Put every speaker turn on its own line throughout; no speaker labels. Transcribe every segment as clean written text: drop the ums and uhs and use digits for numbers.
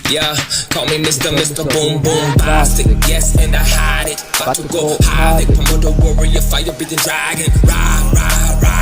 Yeah, call me Mr. Boom Boom Bastic. Yes, and I hide it. About to go havoc. Promoter warrior, fire breathing dragon. Rah, rah, rah.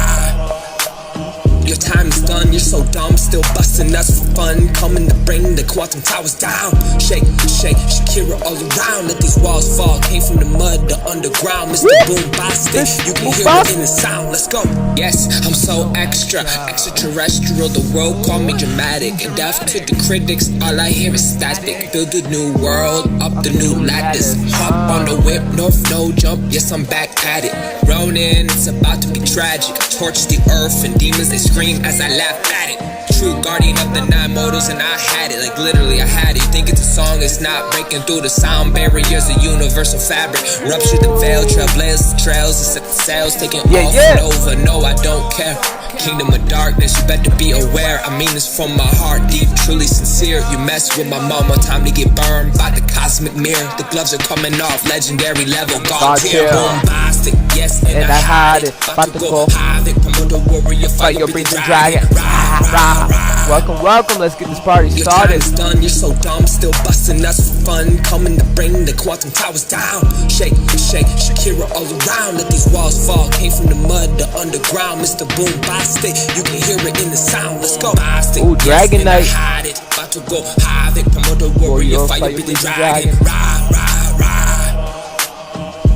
Your time is done, you're so dumb. Still busting us for fun. Coming to bring the quantum towers down. Shake, shake, Shakira all around. Let these walls fall. Came from the mud, the underground. Mr. Boom Bastic. You can hear it in the sound. Let's go. Yes, I'm so extraterrestrial. The world call me dramatic. And deaf to the critics, all I hear is static. Build a new world, up the new lattice. Hop on the whip, north, no jump. Yes, I'm back at it. Ronin, it's about to be tragic. Torch the earth and demons, they scream as I laugh at it. True guardian of the 9 motives, and I had it. Like literally I had it. You think it's a song, it's not. Breaking through the sound barriers, a universal fabric. Rupture the veil, trailblazers the trails, and set the sails. Taking off and over, no I don't care. Kingdom of darkness, you better be aware. I mean this from my heart, deep, truly sincere. You mess with my mama, time to get burned by the cosmic mirror. The gloves are coming off, legendary level. God tier, bombastic, yes, and I hide it. About to go havoc, promoter warrior, fire breathing dragon. Rah, rah, rah.
Welcome, welcome, let's get this party started.
Your time is done, you're so dumb, still busting us for fun. Coming to bring the quantum towers down. Shake, shake, Shakira all around. Let these walls fall, came from the mud, the underground. Mr. Boom Bastic, you can hear it in the sound. Let's go.
Ooh, Dragon Knight.
Hide it, about to go havoc, promoter warrior, fire breathing dragon. Rah, rah, rah.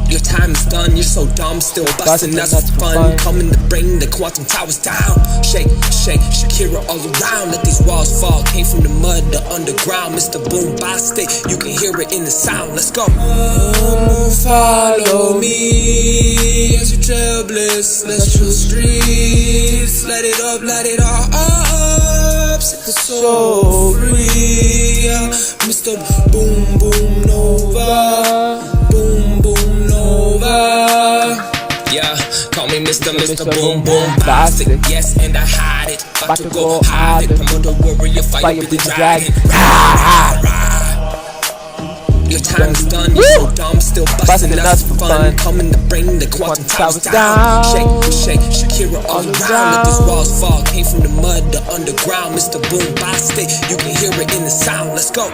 Your time is done, you're so dumb, still busting us for fun. Coming to bring the quantum towers down. Shake, shake, Shakira all around. Let these walls fall, came from the mud, the underground. Mr. Boom Bastic, you can hear it in the sound. Let's go. Follow me as you trailblaze celestial streets. Let it up, set the soul free. Mr. Boom Boom Nova. Boom Boom Nova. Yeah, call me Mr. Boom Boom Bastic. Yes, and I hide it. About to go havoc, promoter warrior, fire breathing dragon. Rah, rah. Your time is done, you're so dumb, still busting us for fun. Coming to bring the quantum towers down. Shake, shake, Shakira all around. Let these walls fall, came from the mud, the underground. Mr. Boom Bastic, you can hear it in the sound. Let's go.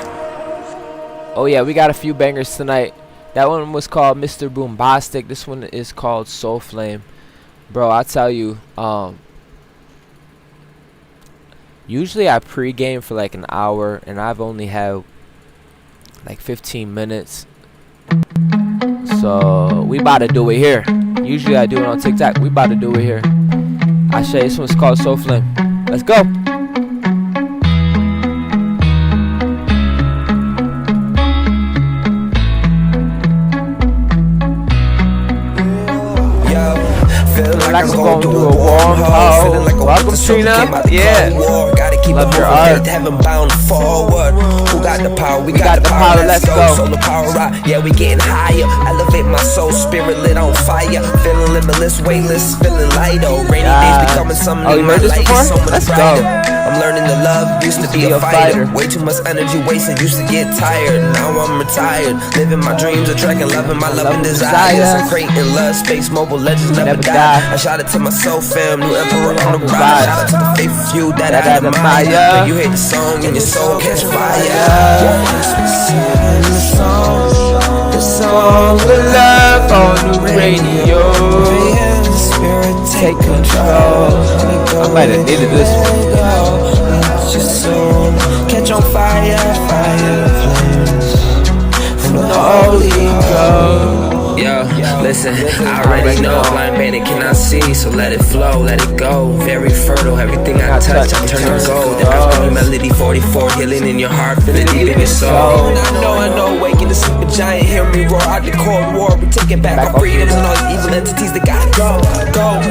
Oh yeah, we got a few bangers tonight. That one was called Mr. Boombastic. This one is called Soul Flame. Bro, I tell you, usually I pre-game for like an hour, and I've only had like 15 minutes. So we about to do it here. Usually I do it on TikTok. We about to do it here. I'll show you. This one's called Soul Flame. Let's go. Like I'm going through a warm hole. Welcome, Trina. Yeah. Love your art.
Heaven bound forward. Who got the power? We got the power.
Let's go.
Solar power rock. Yeah, we getting higher. Elevate my soul, spirit lit on fire. Feeling limitless, weightless, feeling light. Oh, rainy days becoming summer.
Oh, you heard this before? Let's go.
I'm learning to love. Used to be a fighter. Way too much energy wasted. Used to get tired. Now I'm retired. Living my dreams, attracting, loving my love and desires. I'm creating love, space, mobile legends never die. I shout it to my soul fam, new emperor on the rise. Shout out to the faithful few that I admire. When you hate the song and your soul catch fire.
The song of love on the radio. Take control. I might have needed this one.
Catch on fire, fire flames from the Holy Ghost. Yo, listen, I already know blind bandit cannot see, so let it flow, let it go. Very fertile, everything I touch, I turn to gold. The African melody 44, healing in your heart, feeling deep in your soul. I know, waking the sleeping giant, hear me roar out the Cold War. We taking back our freedoms and all these evil entities that gotta go.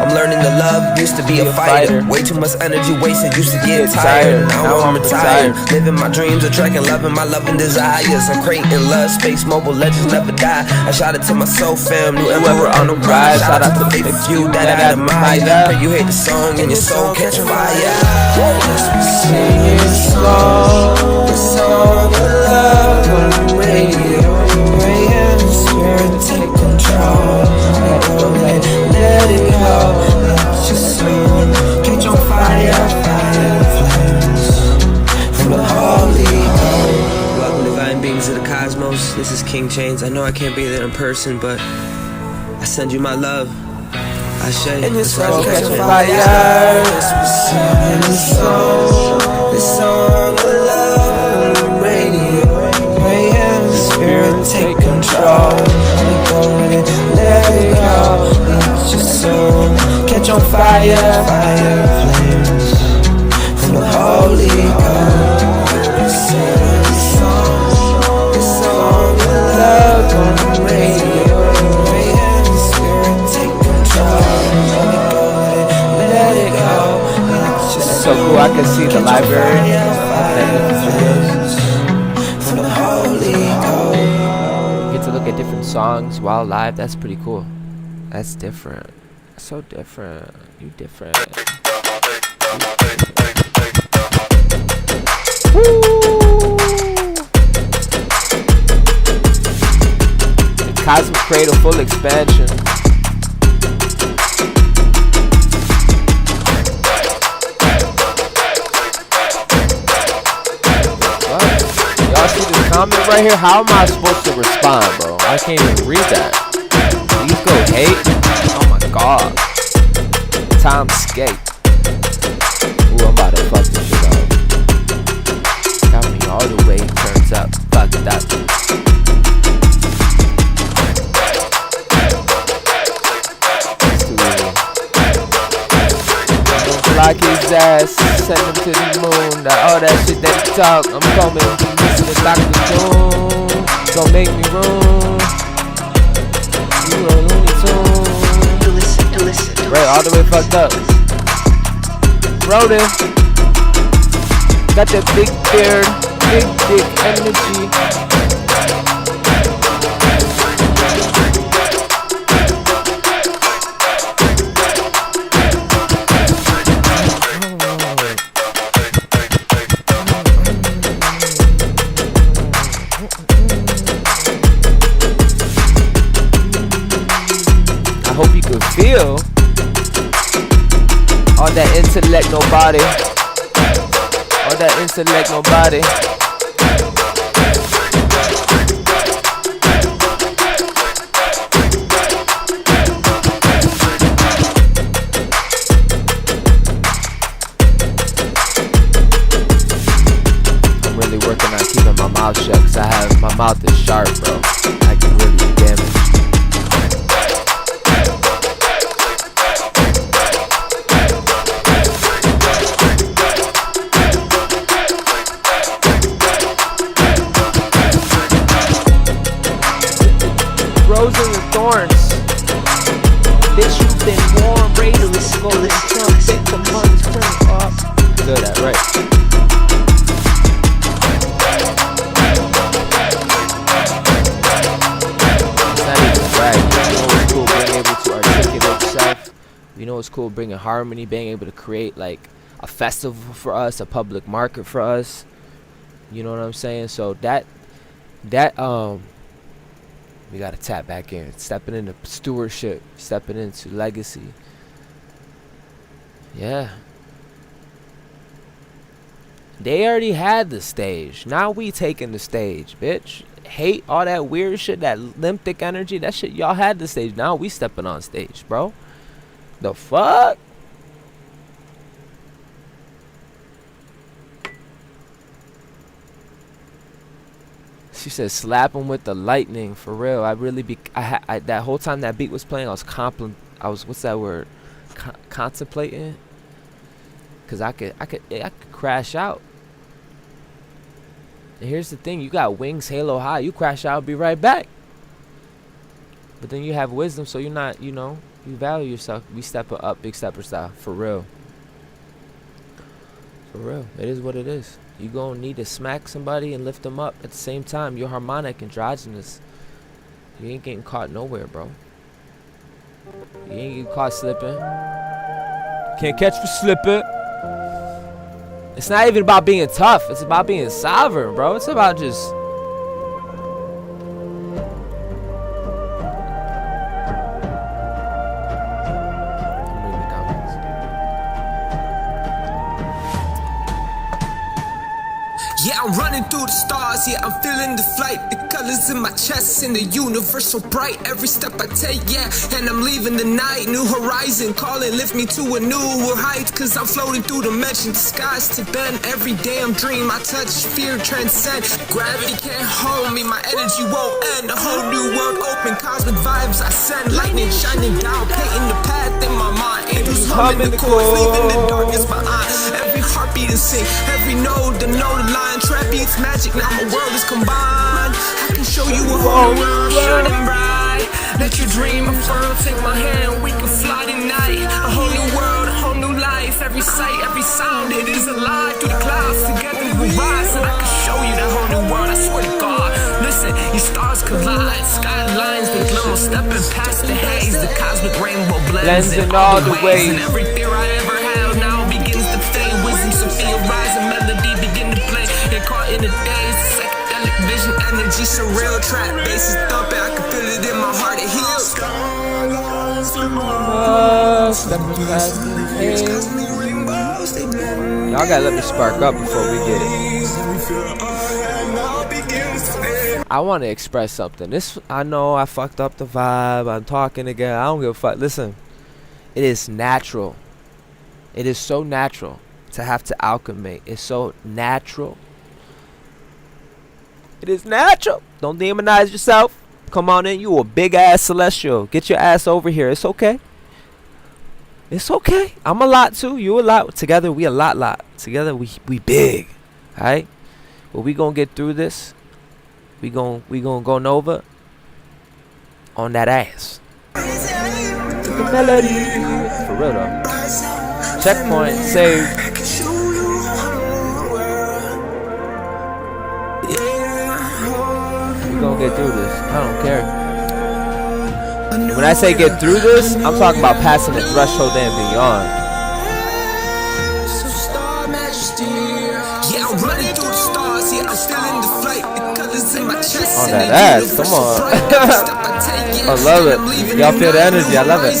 I'm learning to love, used to be a fighter. Way too much energy wasted, used to get tired. Now I'm retired, living my dreams, attracting, loving my love and desires. I'm creating love, space, mobile legends never die. I shout it to my soul fam, new emperor on the rise. Shout out to the faithful few that I admire. Pray you hate the song and your soul catch fire.
Sing the song of love on the radio.
Praying the spirit take control. Let it go. Let your soul catch on fire, fire flames from the Holy Ghost. This is King Chains. I know I can't be there in person, but I send you my love. I share
And
this
fire.
This song of love on the radio. Spirit take control. Let it go. Let your soul catch on fire. Fire flames from the Holy Ghost. This song of love on the radio. Spirit take control. Let it go.
So cool, I can see the library.
From the Holy Ghost.
Get to look at different songs while live. That's pretty cool. That's different. So different. You different. Woo! The Cosmic Cradle full expansion. Y'all see this comment right here? How am I supposed to respond, bro? I can't even read that. Please go hate. Oh my god. Time skate. Ooh, I'm about to fuck this shit up. Got me all the way turns up. Fuck that. It's too easy. Don't block his ass. Send him to the moon. All that shit that he talk. I'm coming to listen to Dr. Doom. Don't make me room. You a Looney Tune. Right, all the way fucked up. Rodin. Got that big beard, big dick energy. I hope you can feel all that intellect, nobody. All that intellect, nobody. I'm really working on keeping my mouth shut, cause my mouth is sharp, bro. I can really do damage. Roses and thorns. Bitch, you've been warm, razorless, golden sun, thick the months turn off. Good, that right. It's not even right. You know what's cool? Being able to articulate yourself. You know what's cool? Bringing harmony, being able to create like a festival for us, a public market for us. You know what I'm saying? So that we gotta tap back in, stepping into stewardship, stepping into legacy. Yeah. They already had the stage. Now we taking the stage, bitch. Hate, all that weird shit, that lymphatic energy, that shit, y'all had the stage. Now we stepping on stage, bro. The fuck? She said, slap him with the lightning, for real. I really that whole time that beat was playing, I was what's that word? Contemplating. Cause I could crash out. And here's the thing, you got wings halo high. You crash out, be right back. But then you have wisdom, so you're not, you know, you value yourself. We step up, big stepper style, for real. For real, it is what it is. You gonna need to smack somebody and lift them up at the same time. You're harmonic, androgynous. You ain't getting caught nowhere, bro. You ain't getting caught slipping. Can't catch me slipping. It's not even about being tough. It's about being sovereign, bro. It's about just...
Yeah, I'm running through the stars, yeah, I'm feeling the flight. The colors in my chest in the universe so bright. Every step I take, yeah, and I'm leaving the night. New horizon calling, lift me to a newer height. Cause I'm floating through dimensions, skies to bend. Every damn dream I touch, fear transcend. Gravity can't hold me, my energy won't end. A whole new world open, cosmic vibes I send. Lightning shining down, painting the path in my mind. Angels humming the chords, leaving the darkness behind. Every heartbeat in sync, every node to know the line. Trap beats magic, now my world is combined. I can show you a whole new world shining bright. Let your dream unfurl, take my hand, we can fly tonight. A whole new world, a whole new life. Every sight, every sound, it is alive. Through the clouds, together we rise. And I can show you that whole new world, I swear to God. Listen, your stars collide, skylines, they glimmer, stepping past the haze. The cosmic rainbow blends in all the ways. And every fear I ever held now begins to fade. Wisdom, Sophia, rising melody begin to play. Get caught in the days, psychedelic vision, energy, surreal trap. Bass is thumping, I can feel it in my heart, it heals.
Y'all gotta let me spark up before we get it. I want to express something. This, I know I fucked up the vibe. I'm talking again. I don't give a fuck. Listen, it is natural. It is so natural to have to alchemate. It's so natural. It is natural. Don't demonize yourself. Come on in. You a big ass celestial. Get your ass over here. It's okay. It's okay. I'm a lot too. You a lot. Together we a lot. Together we big. Alright? But we gonna get through this. We gonna go Nova on that ass. The melody. For real though. Checkpoint. Save. We gonna get through this. I don't care. When I say get through this, I'm talking about passing the threshold and beyond.
Yeah, I'm running through the stars, yeah, I'm still in the flight. The colors in my chest.
On that ass, come on. I love it. Y'all feel the energy, I love it.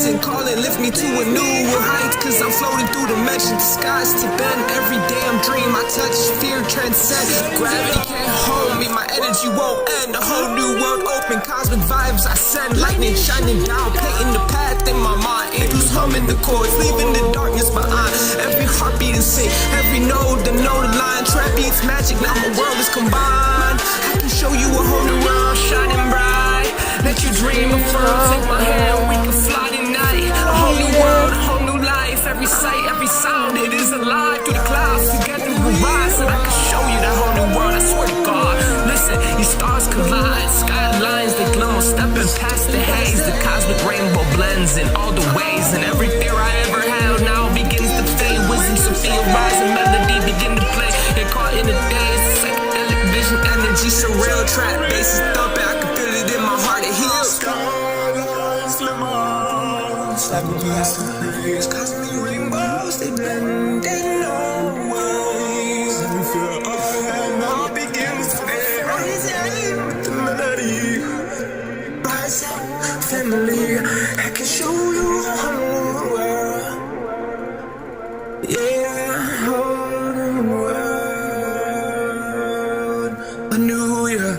Lift me to a newer height, cause I'm floating through dimensions, skies to bend. Every damn dream I touch, fear transcend. Gravity can't hold me, my energy won't end. A whole new world open, cosmic vibes I send. Lightning shining down, painting the path in my mind. Angels humming the chords, leaving the darkness behind. Every heartbeat in sync, every node to know the line. Trap beats magic, now my world is combined. I can show you a whole new world shining bright. Let your dream unfurl, take my hand, we can fly tonight. A whole new world, a whole new life. Every sight, every sound, it is alive. Through the clouds, together we rise. And I can show you that whole new world, I swear to God. Listen, your stars collide, skylines, they glimmer, stepping past the haze. The cosmic rainbow blends in all the ways. And every fear I ever held now begins to fade. Wisdom, Sophia, rising melody begin to play. Get caught in the days, psychedelic vision, energy, surreal trap. Bass is thumping, I can feel it in my heart, it heals. Cosmic rainbows, they blend in all ways. Every fear I had now begins to fade. The melody, rise up, family. I can show you a whole world. Yeah, whole world. I knew ya.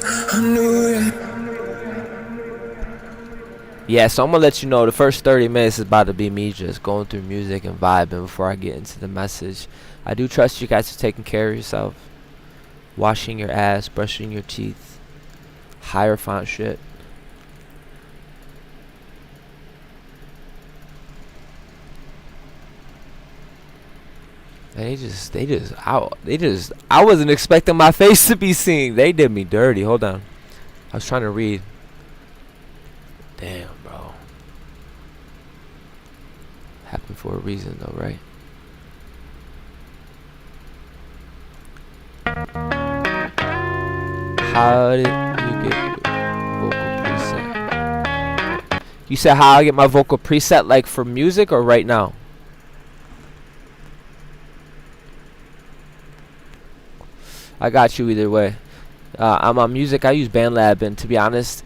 Yeah, so I'm gonna let you know the first 30 minutes is about to be me just going through music and vibing before I get into the message. I do trust you guys for taking care of yourself, washing your ass, brushing your teeth, hierophant shit. And I wasn't expecting my face to be seen. They did me dirty. Hold on. I was trying to read. Damn, bro. Happened for a reason, though, right? How did you get your vocal preset? You said how I get my vocal preset, like for music or right now? I got you either way. I'm on music. I use BandLab, and to be honest,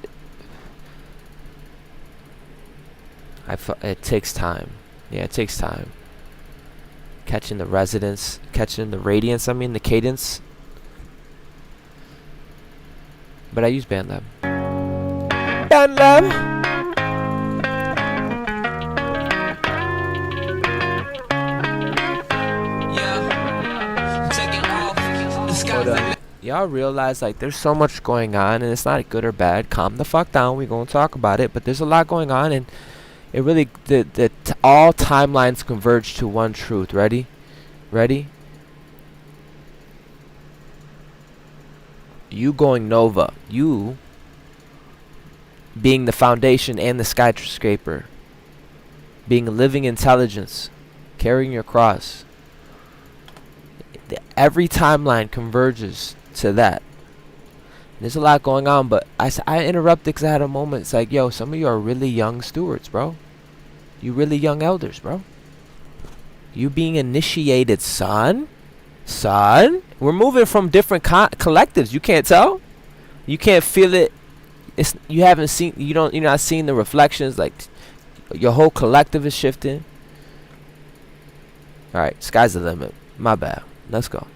it takes time. Yeah, it takes time. Catching the resonance, catching the radiance. I mean, the cadence. But I use BandLab. BandLab. Y'all realize like there's so much going on, and it's not good or bad. Calm the fuck down. We're gonna talk about it, but there's a lot going on, and it really all timelines converge to one truth. Ready? You going Nova, you being the foundation and the skyscraper, being a living intelligence, carrying your cross. Every timeline converges to that. There's a lot going on, but I interrupted because I had a moment. It's like, yo, some of you are really young stewards, bro. You really young elders, bro. You being initiated, son. We're moving from different collectives. You can't tell. You can't feel it. You haven't seen. You're not seeing the reflections. Like your whole collective is shifting. All right, sky's the limit. My bad. Let's go.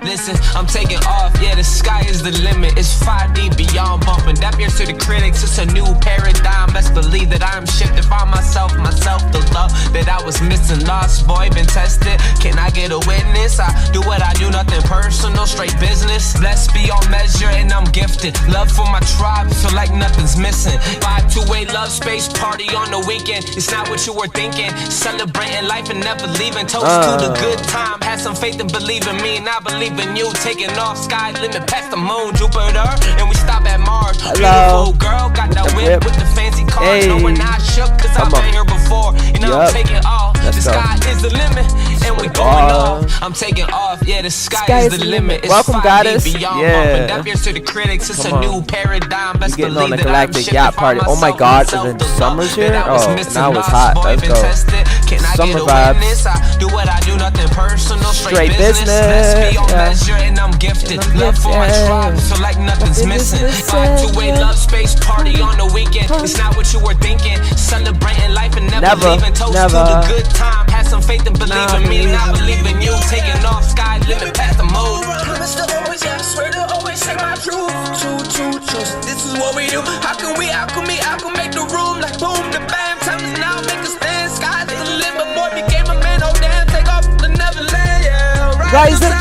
Listen, I'm taking off, yeah, the sky is the limit. It's 5D beyond bumping. That appears to the critics, it's a new paradigm. Best believe that I'm shifted by myself, the love that I was missing. Lost boy, been tested. Can I get a witness? I do what I do, nothing personal, straight business. Blessed beyond measure, and I'm gifted. Love for my tribe, feel like nothing's missing. 5-2-way love space party on the weekend. It's not what you were thinking. Celebrating life and never leaving. Toast to the good time. Have some faith and believe in me, and I believe in you. Taking off, sky limit past the moon, Jupiter, and we stop at Mars.
Hello.
Beautiful girl, got that whip with the fancy cars. Hey. No, we're not shook, cause I've been here before. And I'm taking off. The sky is the limit, and we going off. I'm taking off, yeah, the sky is the limit. It's
welcome, goddess. Yeah.
That appears to the critics, it's a new paradigm. Best
getting on the galactic yacht party. Oh my god, and then summer's here? Oh, now it's hot. Let's go. Summer vibes.
Do what I do, nothing personal,
straight business.
Yeah. And I'm gifted. Love for my tribe, feel like nothing's missing. 5-2-way love space party on the weekend. It's not what you were thinking. Celebrating life and never leaving. Toast to the good time. Have some faith and believe in me, and I believe in you. Taking off, sky limit past the moon. Promise to always, yeah, I swear to always say my truth. True. This is what we do. How can make the room like boom, the bam. Time is now, make a stand. Sky's the limit. Boy became a man. Oh damn, take off the Neverland. Yeah,
Rise up.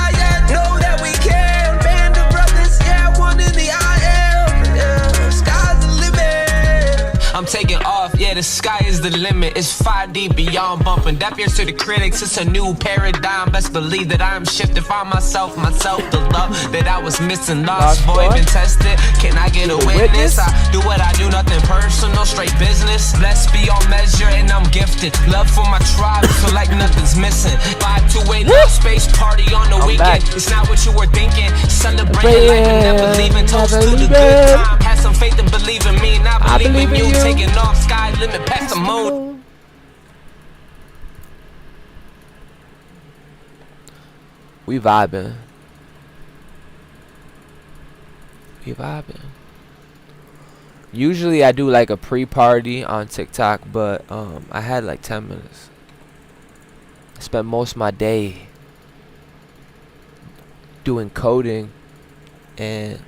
I'm taking off, yeah, the sky is the limit. It's 5D beyond bumping. That appears to the critics, it's a new paradigm. Best believe that I'm shifted. Find myself, the love that I was missing. Lost boy, been tested. Can I get a witness? I do what I do, nothing personal, straight business. Blessed beyond measure, and I'm gifted. Love for my tribe, feel like nothing's missing. 5-2-way love space party on the weekend. It's not what you were thinking. Celebrating life and never leaving. Toast to the good time. Have some faith and believe in me, and I believe in you. Taking off, sky limit past the moon.
We vibing. Usually I do like a pre-party on TikTok, but I had like 10 minutes. I spent most of my day doing coding, and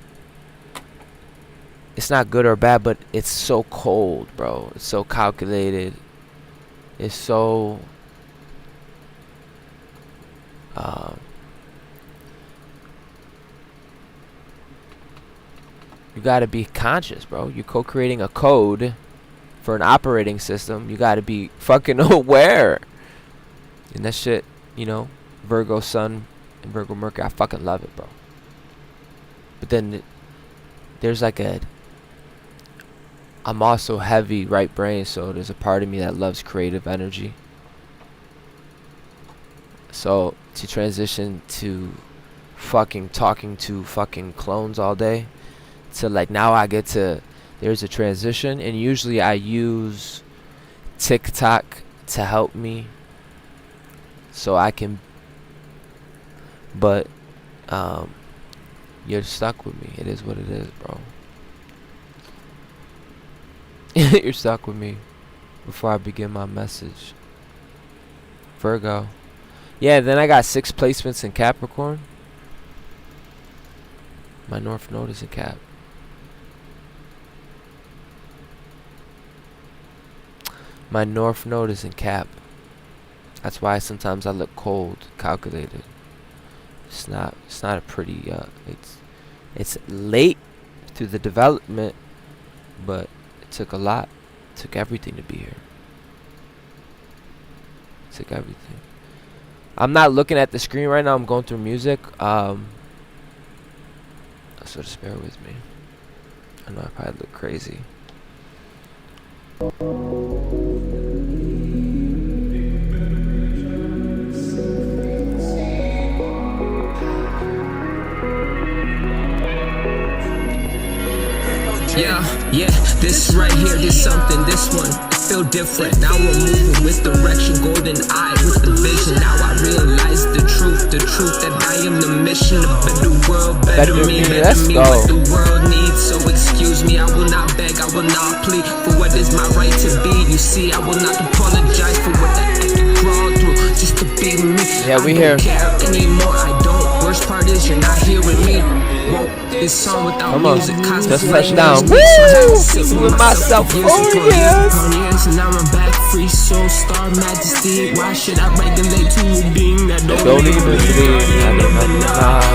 it's not good or bad, but it's so cold, bro. It's so calculated. It's so you gotta be conscious, bro. You're co-creating a code for an operating system. You gotta be fucking aware. And that shit, Virgo Sun and Virgo Mercury, I fucking love it, bro. But then there's like I'm also heavy right brain, so there's a part of me that loves creative energy. So to transition to fucking talking to fucking clones all day, to like now I get to, there's a transition, and usually I use TikTok to help me so I can, but you're stuck with me. It is what it is, bro. You're stuck with me before I begin my message. Virgo. Yeah, then I got 6 placements in Capricorn. My north node is in Cap. My north node is in Cap. That's why sometimes I look cold, calculated. It's not a pretty it's late through the development, but it took a lot. It took everything to be here. It took everything. I'm not looking at the screen right now. I'm going through music. So just bear with me. I know I probably look crazy.
Yeah, this right here, this something, this one, it feel different. Now we're moving with direction, golden eye with the vision. Now I realize the truth that I am the mission. A better world, better me, what the world needs. So excuse me, I will not beg, I will not plead for what is my right to be. You see, I will not apologize for what I had to crawl through just to be me.
Yeah, we here.
I don't care anymore, I don't. Worst part is you're not here with me. Whoa, this song without music,
just touch down. Woo! With myself. Oh yes.
And now I'm back, free soul, star majesty. Why should I regulate to a being that don't even believe?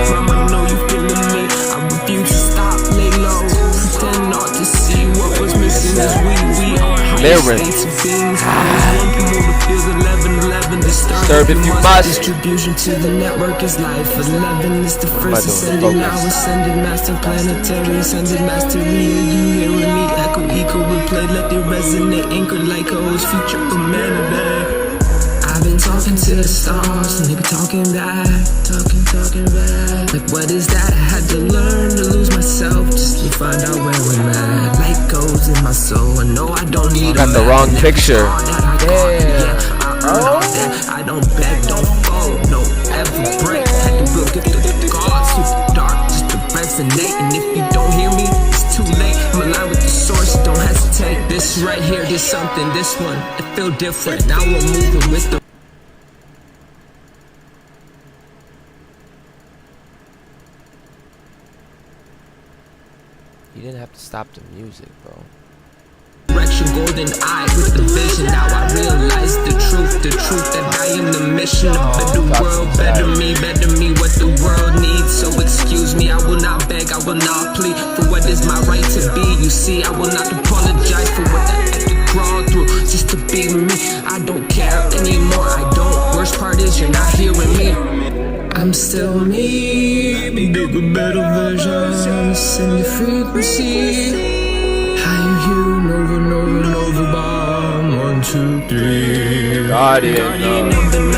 Mama know you feeling me. I refuse to stop, lay low. Pretend not to see what was missing as we are higher states of beings. One promoter feels 11, disturb if you must. Distribution to the network is life. 11 is the first ascending. Now ascending master planetary, ascended mastery. You here with me, echo, replay, let it resonate, anchored like O's future humanity. I've been talking to the stars, and they be talking back, talking back. Like what is that? I had to learn to lose myself, just to find out where we're at. Light goes in my soul, and no, I don't need.
Got the wrong picture.
I don't beg, don't fold, no ever break. Had to build gift of the gods, super dark, just to resonate. And if you don't hear me, it's too late. I'm aligned with the source, don't hesitate. This right here, this something, this one, it feel different. Now we're moving with the.
You didn't have to stop the music, bro.
Golden eye with the vision. Now I realize the truth that I am the mission. A better world, better me, what the world needs. So excuse me, I will not beg, I will not plead for what is my right to be. You see, I will not apologize for what I had to crawl through just to be me. I don't care anymore, I don't. Worst part is you're not here with me. I'm still me, bigger, better version. Send your frequency. Nova bomb, 1, 2, 3. Guardian number 9.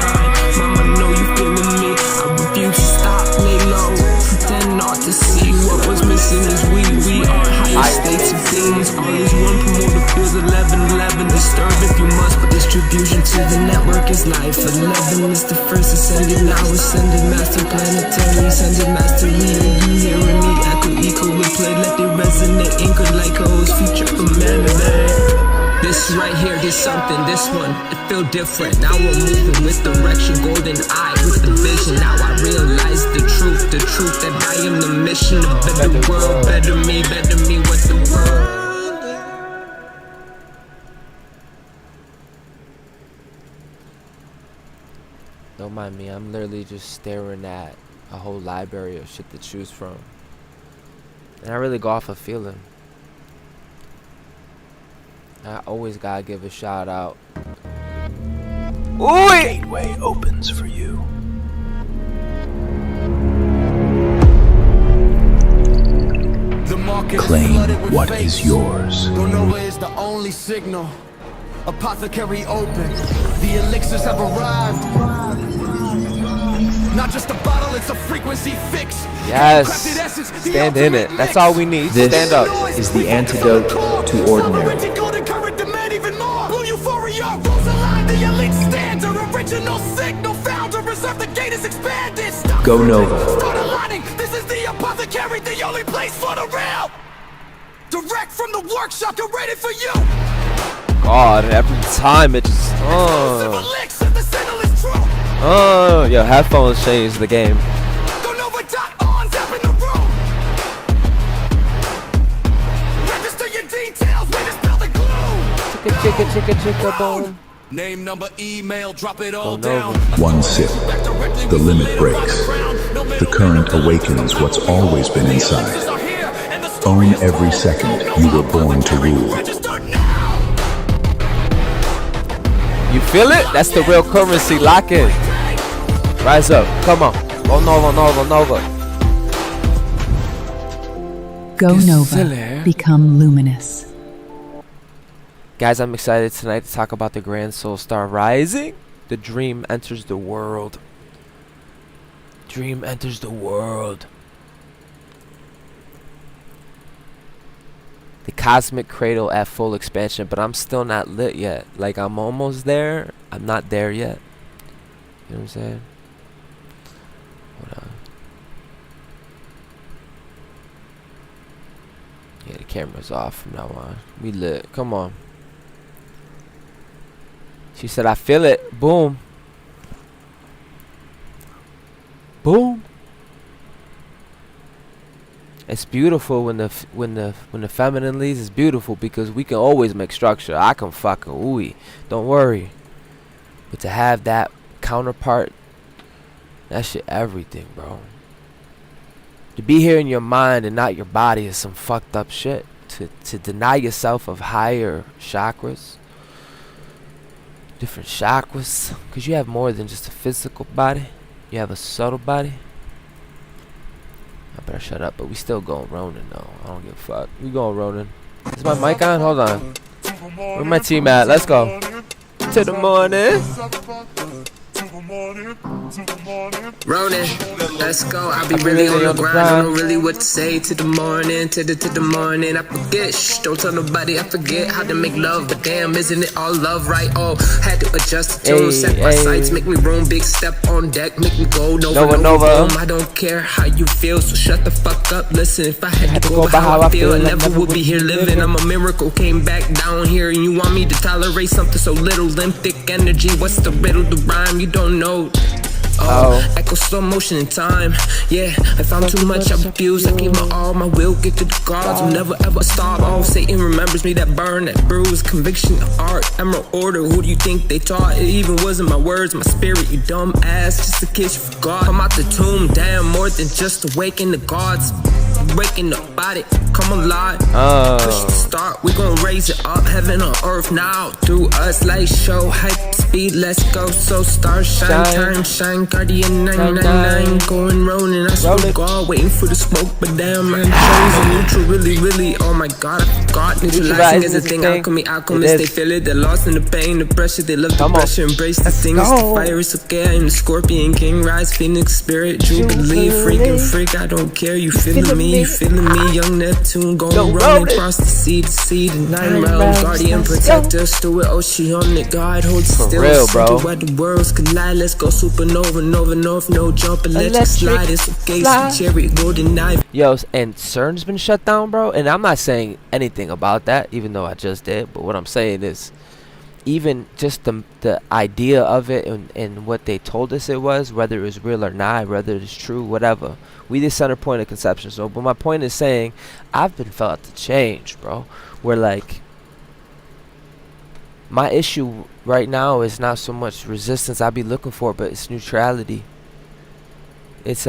Mama know you feeling me. I refuse to stop, lay low. Pretend not to see what was missing is we are higher states of beings. All is one promoter feels 11, disturb if you must. But distribution to the network is life. 11 is the first ascending. Now ascended master planetary, ascended mastery. You here with me, echo, replay, let it resonate, anchored like O's future humanity. This right here, this something, this one, it feel different. Now we're moving with direction, golden eye with the vision. Now I realize the truth that I am the mission. A better world, better me, what the world.
Don't mind me, I'm literally just staring at a whole library of shit to choose from. And I really go off a feeling. I always gotta give a shout out.
Ooh! Gateway opens for you. Claim what is yours.
GoNova is the only signal. Apothecary open. The elixirs have arrived. Not just a bottle, it's a frequency fix.
Yes. Stand in it. That's all we need.
This
Stand up.
is the antidote to ordinary. GoNova.
This is the apothecary, the only place for the real. Direct from the workshop, get ready for you.
God, every time it just your headphones change the game. chicka, boom.
Name, number, email, drop it all
GoNova.
down.
One sip, the limit breaks. The current awakens what's always been inside. Own every second you were born to rule.
You feel it? That's the real currency. Lock in. Rise up. Come on. Nova.
Go Nova. Become luminous.
Guys, I'm excited tonight to talk about the Grand Soul Star Rising. The dream enters the world. Dream enters the world. The cosmic cradle at full expansion, but I'm still not lit yet. Like, I'm almost there. I'm not there yet. You know what I'm saying? Hold on. Yeah, the camera's off from now on. We lit. Come on. She said, I feel it. Boom. Boom. It's beautiful when the feminine leads. It's beautiful because we can always make structure. I can fucking ooey. Don't worry. But to have that counterpart, that shit everything, bro. To be here in your mind and not your body is some fucked up shit. To deny yourself of higher chakras. Different chakras, because you have more than just a physical body. You have a subtle body. I better shut up, but we still going Ronin though. I don't give a fuck. We going Ronin. Is my mic on? Hold on. Where my team at? Let's go. To the morning.
Ronin, let's go. I'll be really on the grind. I don't know really what to say to the morning, to the morning. I forget, shh, don't tell nobody. I forget how to make love, but damn, isn't it all love, right? Oh, had to adjust the tone, set my sights, make me roam, big step on deck, make me go Nova. Boom. I don't care how you feel, so shut the fuck up. Listen, if I had to go by how I feel, I never would be here living. I'm a miracle, came back down here, and you want me to tolerate something so little, lymphatic energy. What's the riddle, the rhyme? You don't know. Echo slow motion in time. Yeah, I found too much, I refuse. I give my all, my will, get to the gods. Will never ever stop. Oh, Satan remembers me, that burn, that bruise. Conviction, art, emerald order. Who do you think they taught? It even wasn't my words, my spirit, you dumb ass. Just a kiss you forgot. Come out the tomb, damn, more than just awaken the gods. Waking up body, come alive. Push the start, we gon' raise it up. Heaven on earth now, through us. Light show, hype speed, let's go. So star shine, time shine. Guardian 999, going Ronin. I swear to God, waiting for the smoke, but damn, I'm chosen neutral. Really, oh my God, I forgot. Neutralizing is a thing. Alchemists, they feel it. They're lost in the pain, the pressure. They love the pressure, embrace the things. The fire is okay. I am the Scorpion King, rise, Phoenix Spirit, Jubilee, freaking freak. I don't care. You feeling me? You feeling me? Young Neptune, going round across the sea, the 9 realms. Guardian, protector, steward, oceanic guide, hold still.
Real, bro.
Where the worlds collide. Let's go supernova, nova, north, no jump, electric slide. It's okay, chariot, golden knife.
Yo, and CERN's been shut down, bro. And I'm not saying anything about that, even though I just did. But what I'm saying is, even just the idea of it and what they told us it was, whether it was real or not, whether it's true, whatever. We the center point of conception. So, but my point is saying, I've been felt to change, bro. Where like, my issue right now is not so much resistance I be looking for, but it's neutrality. It's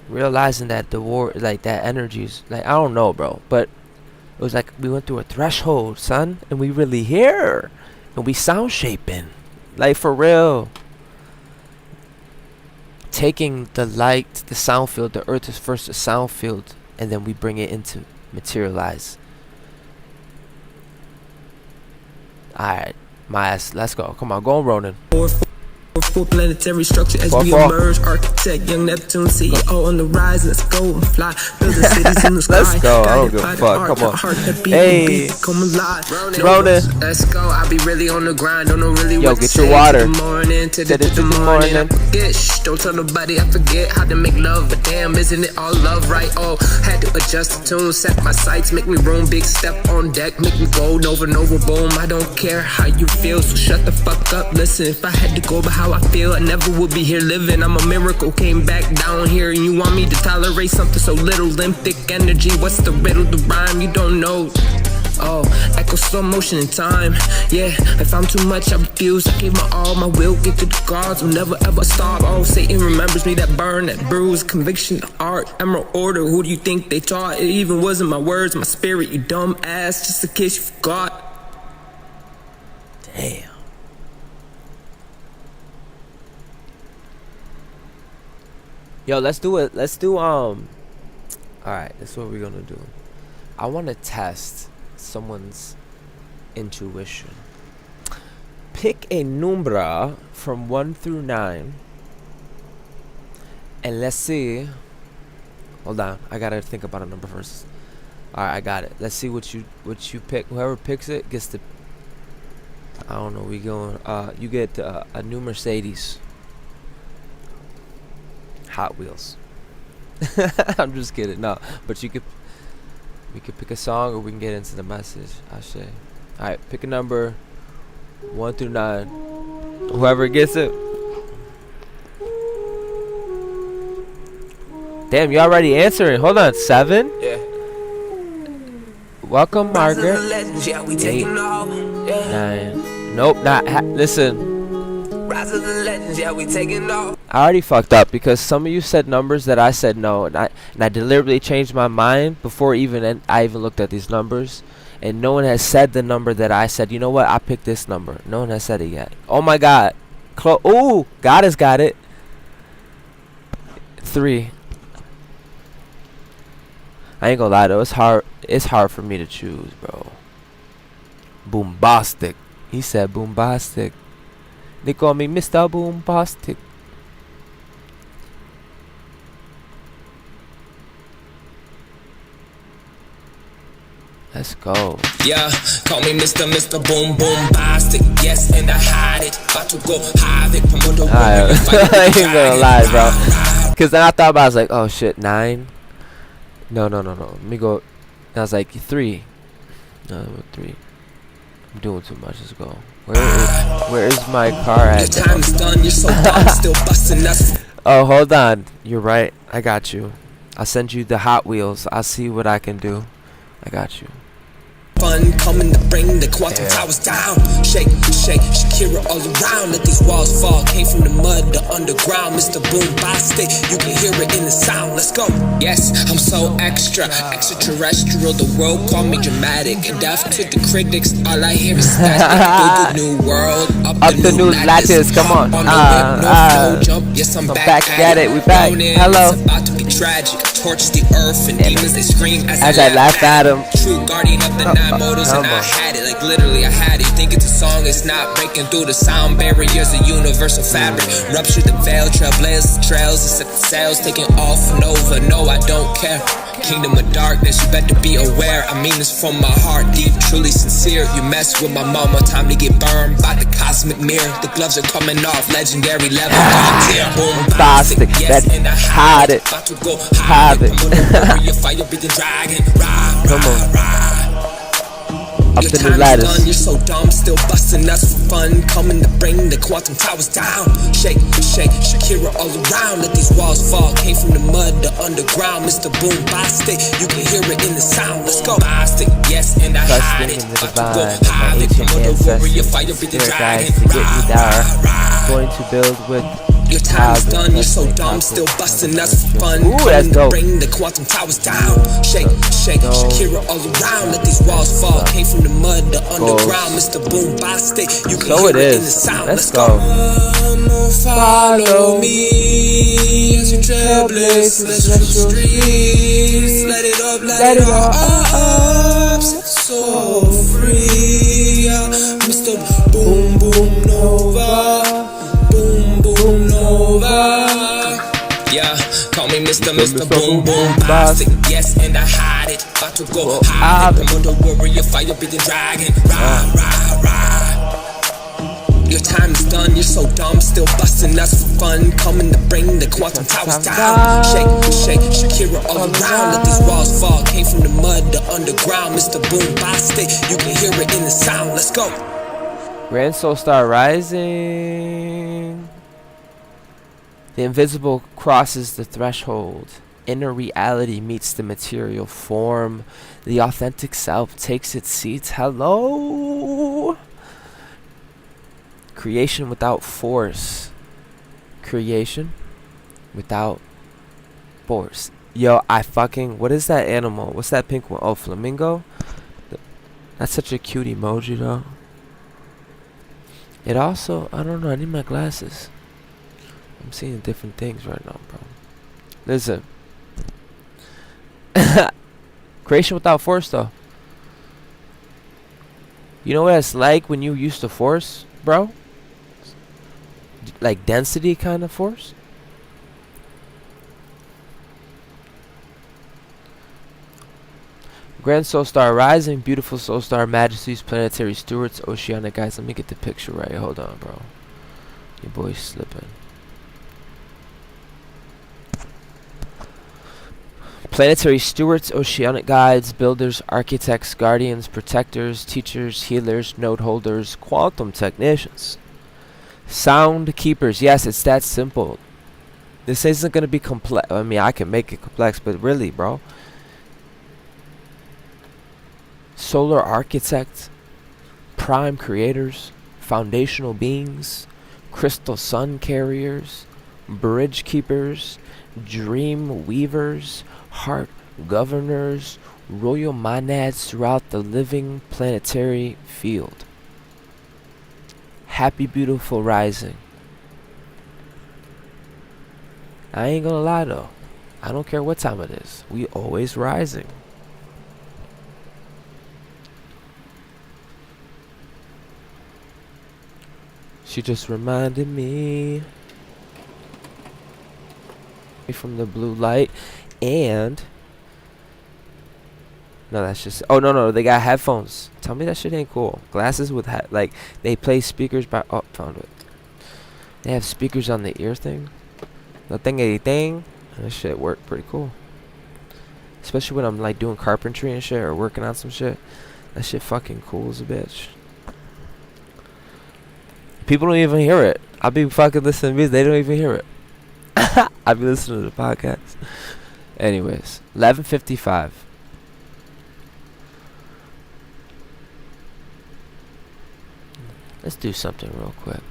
realizing that the war, like that energy is like, I don't know, bro, but it was like we went through a threshold, son, and we really here, and we sound shaping, like for real. Taking the light, the sound field, the earth is first a sound field, and then we bring it into materialize. Alright, my ass, let's go. Come on, go on, Ronin.
Full planetary structure as we emerge. Architect, young Neptune, CEO on the rise. Let's go and fly. Build the cities in the sky.
Let's go. I don't give a fuck. Come on. Hey, Ronin.
Let's go. I'll be really on the grind. Don't know really
what
to
say. Yo, get your water.
To the morning, to the morning. I forget. Shh, don't tell nobody. I forget how to make love, but damn, isn't it all love, right? Oh, had to adjust the tune, set my sights, make me roam, big step on deck, make me go Nova, boom. I don't care how you feel, so shut the fuck up. Listen, if I had to go by how I feel, I never would be here living. I'm a miracle, came back down here, and you want me to tolerate something so little, lymphatic energy. What's the riddle, the rhyme? You don't know. Oh, echo slow motion in time. Yeah, if I'm too much, I refuse. I gave my all, my will, get to the gods. Will never ever stop. Oh, Satan remembers me, that burn, that bruise, conviction, the art, emerald order. Who do you think they taught? It even wasn't my words, my spirit, you dumb ass. Just in case you forgot.
Damn. Yo, let's do it. Let's do alright, that's what we're gonna do. I wanna test someone's intuition. Pick a number from 1 through 9. And let's see. Hold on, I gotta think about a number first. Alright, I got it. Let's see what you pick. Whoever picks it gets the, I don't know, we going you get a new Mercedes. Hot Wheels. I'm just kidding. No, but we could pick a song or we can get into the message. I say. Alright, pick a number 1 through 9. Whoever gets it. Damn, you already answering. Hold on, 7?
Yeah.
Welcome, Margaret. 8, 9. Nope, not listen.
Rise of the legends, yeah, we taking off.
I already fucked up because some of you said numbers that I said no, and I deliberately changed my mind before I even looked at these numbers, and no one has said the number that I said. You know what? I picked this number. No one has said it yet. Oh my God! Ooh, God has got it. 3. I ain't gonna lie though. It's hard. It's hard for me to choose, bro. Boombastic. He said boombastic. They call me Mr. Boombastic. Let's go.
Yeah, call me Mr. Boom Boombastic. Yes, and I hide it. About to go hide it.
I ain't gonna lie, bro. Cause then I thought about it, I was like, oh shit, 9. No. Let me go. And I was like 3. No, 3. I'm doing too much. Let's go. Where is my car at?
Your time is done. You're so dumb, still busting us.
Oh, hold on. You're right. I got you. I'll send you the Hot Wheels. I'll see what I can do. I got you.
Fun coming to bring the quantum towers down. Shake, Shakira all around. Let these walls fall. Came from the mud, the underground. Mr. Boombastic, you can hear it in the sound. Let's go. Yes, I'm so extraterrestrial. The world call me dramatic. And deaf to the critics, all I hear is static. Through the new world, up the new lattice.
Come on.
Jump. Yes, I'm
back at it. We back. Hello.
It's about to be tragic. Torch the earth and demons they scream as
I laugh at him.
True guardian of the 9 motors, and I had it, like literally I had it. You think it's a song, it's not. Breaking through the sound barriers, a universal fabric. Rupture the veil, trailblazers the trails, and set the sails, taking off and over. No, I don't care. Kingdom of darkness, you better be aware. I mean this from my heart, deep, truly sincere. You mess with my mama, time to get burned by the cosmic mirror. The gloves are coming off, legendary level.
Boombastic, that hide it.
About to go
hide it.
Your fire breathing dragon.
Come on. Up
Your
to the
time is
lattice.
done, you're so dumb, still busting us for fun. Coming to bring the quantum towers down. Shake, Shakira all around. Let these walls fall. Came from the mud, the underground. Mr. Boombastic, you can hear it in the sound. Let's go. Boombastic, yes, and I hide it. About to go hide it. Come on, the warrior, fire breathing dragon.
To get me down. Going to build with.
Your time is done, you're so dumb, still busting us for fun.
Ooh, that's dope.
Bring the quantum towers down. Shake, Shakira all around. Let these walls fall. Came from the mud, the underground. Mr. Boombastic, you can hear it in the sound.
Let's go.
Follow me as you trailblaze the streets. Let it up, let it up. Set so free, Mr. Boom Boom Nova. Boom Nova. Yeah, call me Mr. Boom Boombastic. Yes, and I hide it. About to go hide it. Come on, the warrior, fire breathing dragon. Your time is done, you're so dumb, still busting us for fun. Coming to bring the quantum towers down. Shake, Shakira all around. Let these walls fall. Came from the mud, the underground. Mr. Boombastic, you can hear it in the sound. Let's go.
Grand Soul Star Rising. The invisible crosses the threshold. inner reality meets the material form. The authentic self takes its seat. Hello? Creation without force. Creation without force. Yo, what is that animal? What's that pink one? Oh, flamingo? That's such a cute emoji, though. It also, I don't know, I need my glasses. I'm seeing different things right now, bro. Listen. Creation without force, though. You know what it's like when you use the force, bro? Like density kind of force? Grand Soul Star Rising, beautiful Soul Star Majesties, planetary stewards, oceanic guys. Let me get the picture right. Hold on, bro. Your boy's slipping. Planetary stewards, oceanic guides, builders, architects, guardians, protectors, teachers, healers, node holders, quantum technicians, sound keepers. Yes, it's that simple. This isn't going to be complex. I mean, I can make it complex, but really, bro. Solar architect, prime creators, foundational beings, crystal sun carriers, bridge keepers, dream weavers, heart governors, royal monads throughout the living planetary field. Happy beautiful rising. I ain't gonna lie though, I don't care what time it is, we always rising. She just reminded me from the blue light. And no, that's just, oh no, they got headphones. Tell me that shit ain't cool. Glasses with like they play speakers by, oh, found it. They have speakers on the ear thing. The thingy thing. That shit worked pretty cool. Especially when I'm like doing carpentry and shit or working on some shit. That shit fucking cool as a bitch. People don't even hear it. I be fucking listening to music, they don't even hear it. I be listening to the podcast. Anyways, 11:55. Let's do something real quick.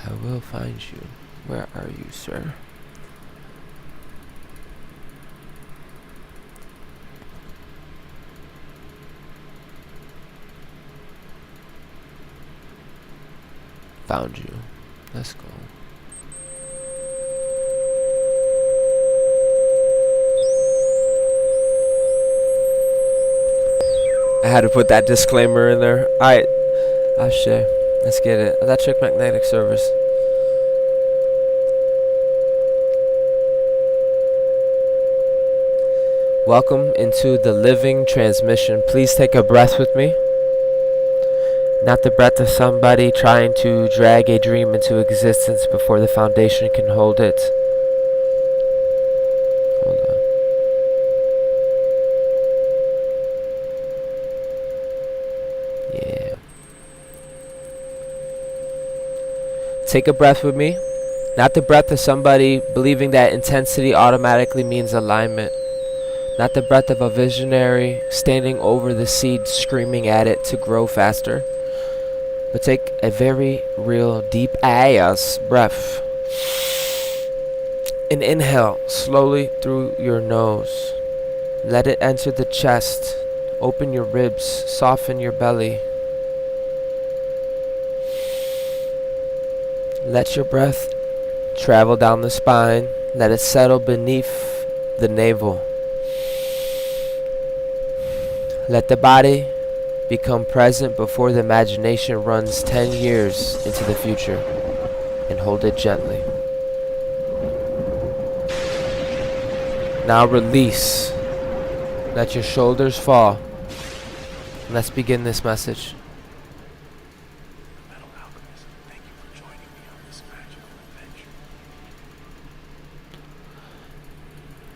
I will find you. Where are you, sir? Found you. Let's go. I had to put that disclaimer in there. Alright. I'll share. Let's get it. Electric magnetic service. Welcome into the living transmission. Please take a breath with me. Not the breath of somebody trying to drag a dream into existence before the foundation can hold it. Hold on. Yeah. Take a breath with me. Not the breath of somebody believing that intensity automatically means alignment. Not the breath of a visionary standing over the seed screaming at it to grow faster. But take a very real deep ass breath. And inhale slowly through your nose. Let it enter the chest. Open your ribs. Soften your belly. Let your breath travel down the spine. Let it settle beneath the navel. Let the body become present before the imagination runs 10 years into the future. And hold it gently. Now release. Let your shoulders fall. Let's begin this message.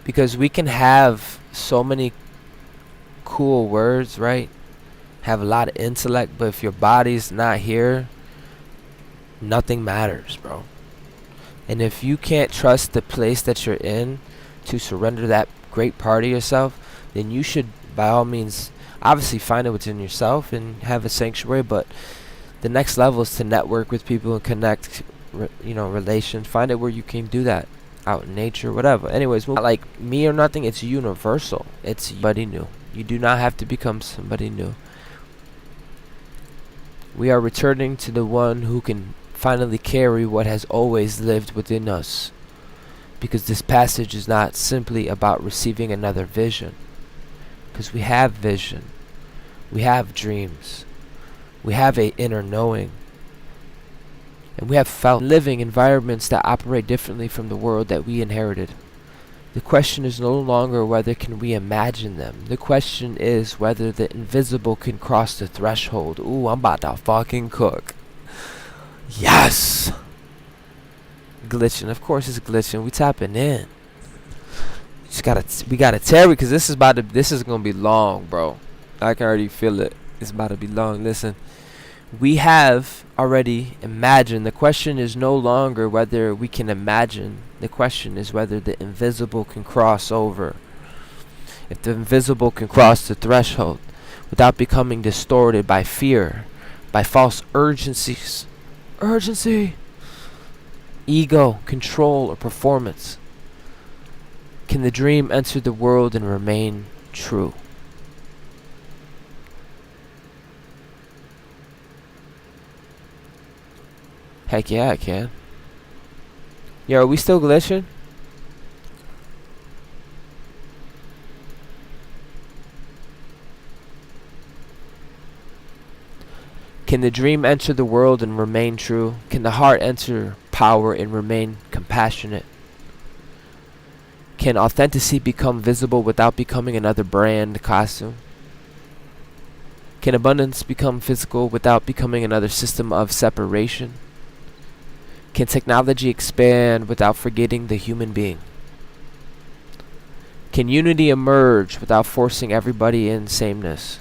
Because we can have so many cool words, right? Have a lot of intellect, but if your body's not here, nothing matters, bro. And if you can't trust the place that you're in to surrender that great part of yourself, then you should, by all means, obviously find it within yourself and have a sanctuary. But the next level is to network with people and connect, relations. Find it where you can do that. Out in nature, whatever. Anyways, not like me or nothing, it's universal. It's somebody new. You do not have to become somebody new. We are returning to the one who can finally carry what has always lived within us. Because this passage is not simply about receiving another vision. Because we have vision. We have dreams. We have an inner knowing. And we have felt living environments that operate differently from the world that we inherited. The question is no longer whether can we imagine them. The question is whether the invisible can cross the threshold. Ooh, I'm about to fucking cook. Yes! Glitching. Of course it's glitching. We tapping in. We gotta tarry because this is gonna be long, bro. I can already feel it. It's about to be long. Listen. We have already imagined. The question is no longer whether we can imagine. The question is whether the invisible can cross over. If the invisible can cross the threshold without becoming distorted by fear, by false urgencies, ego, control, or performance, can the dream enter the world and remain true? Heck yeah, I can. Yo, are we still glitching? Can the dream enter the world and remain true? Can the heart enter power and remain compassionate? Can authenticity become visible without becoming another brand costume? Can abundance become physical without becoming another system of separation? Can technology expand without forgetting the human being? Can unity emerge without forcing everybody in sameness?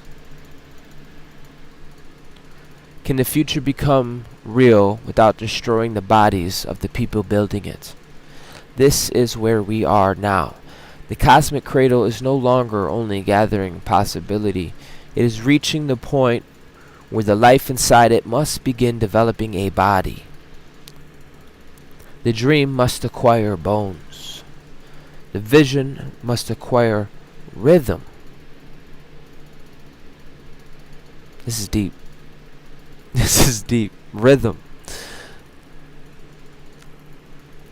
Can the future become real without destroying the bodies of the people building it? This is where we are now. The cosmic cradle is no longer only gathering possibility. It is reaching the point where the life inside it must begin developing a body. The dream must acquire bones. The vision must acquire rhythm. This is deep. This is deep. Rhythm.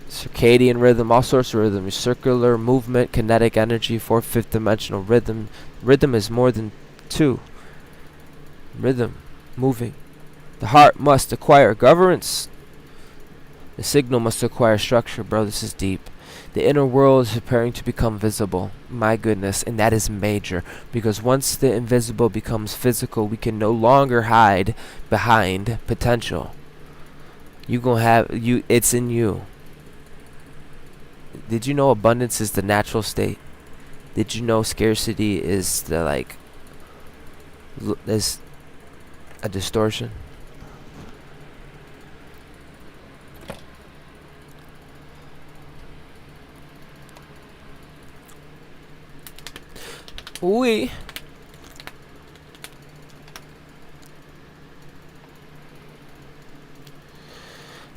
Circadian rhythm, all sorts of rhythm. Circular movement, kinetic energy, fourth, dimensional rhythm. Rhythm is more than two. Rhythm, moving. The heart must acquire governance. The signal must acquire structure, bro. This is deep. The inner world is preparing to become visible. My goodness, and that is major. Because once the invisible becomes physical, we can no longer hide behind potential. It's in you. Did you know abundance is the natural state? Did you know scarcity is is a distortion? Oui.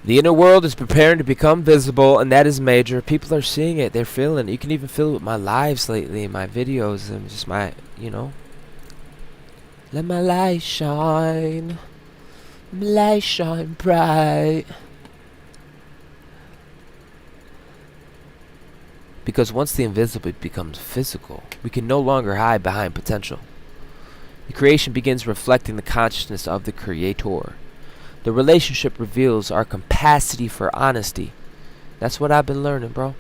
The inner world is preparing to become visible, and that is major. People are seeing it. They're feeling it. You can even feel it with my lives lately, my videos, and just my, Let my light shine. My light shine bright. Because once the invisible becomes physical, we can no longer hide behind potential. The creation begins reflecting the consciousness of the Creator. The relationship reveals our capacity for honesty. That's what I've been learning, bro.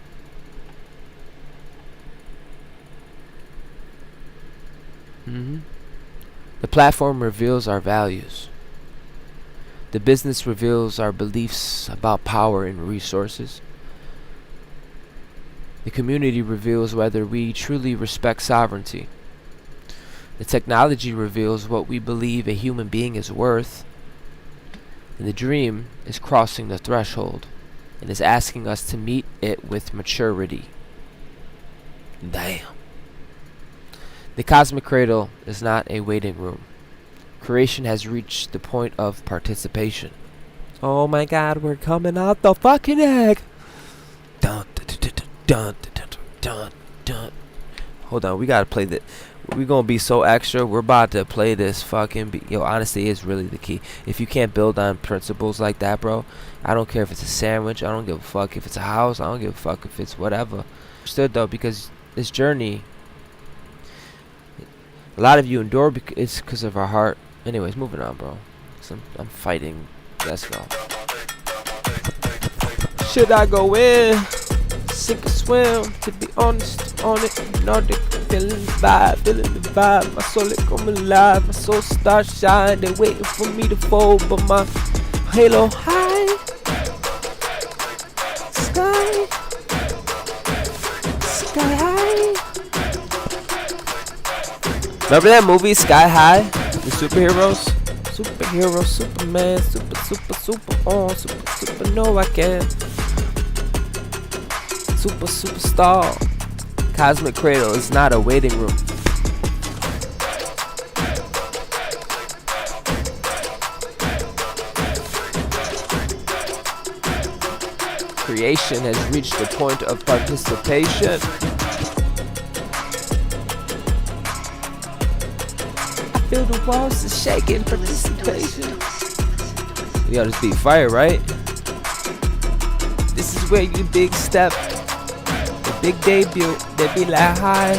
The platform reveals our values. The business reveals our beliefs about power and resources. The community reveals whether we truly respect sovereignty. The technology reveals what we believe a human being is worth. And the dream is crossing the threshold and is asking us to meet it with maturity. Damn. The cosmic cradle is not a waiting room. Creation has reached the point of participation. Oh my God, we're coming out the fucking egg. Dun, dun, dun, dun, dun, dun, dun. Hold on, we gotta play that. We're gonna be so extra. We're about to play this fucking beat. Yo, honestly, is really the key. If you can't build on principles like that, bro, I don't care if it's a sandwich. I don't give a fuck if it's a house. I don't give a fuck if it's whatever. Understood though, because this journey, a lot of you endure it's because of our heart. Anyways, moving on, bro. I'm fighting. Let's go. Should I go in? Sink or swim? To be honest, on it. Nordic, feeling the vibe. My soul it come alive. My soul starts shine. They waiting for me to fold, but my halo high. Sky high. Remember that movie, Sky High? The superheroes? Superhero, Superman, super on, super no I can. Superstar. Cosmic Cradle is not a waiting room. Creation has reached the point of participation. Feel the walls are shaking, participation. Yo, this beat fire, right? This is where you big step. The big debut. They be like, hi,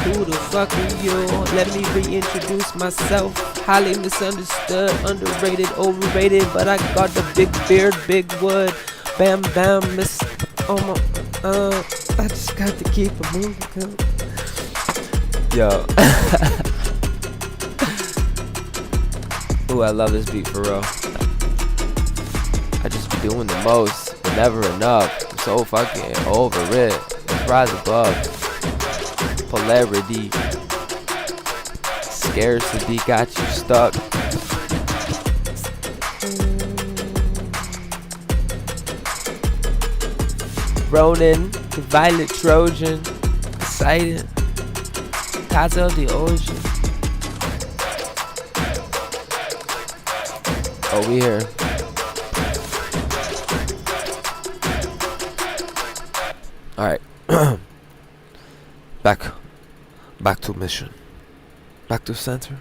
who the fuck are you? Let me reintroduce myself. Highly misunderstood, underrated, overrated. But I got the big beard, big wood. Bam, bam, miss. Oh my, I just got to keep it moving. Yo. Ooh, I love this beat for real. I just be doing the most, but never enough. I'm so fucking over it. Let's rise above. Polarity. Scarcity got you stuck. Ronin, the violet Trojan. Poseidon. Tides of the ocean. Oh, we here. Alright. Back to mission. Back to center.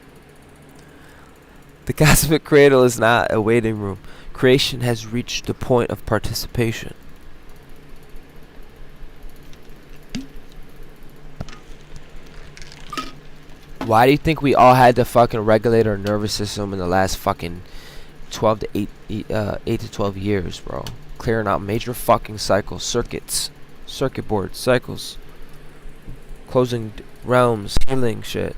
The cosmic cradle is not a waiting room. Creation has reached the point of participation. Why do you think we all had to fucking regulate our nervous system in the last fucking 8 to 12 years, bro? Clearing out major fucking cycles, circuit board cycles, closing realms, healing shit.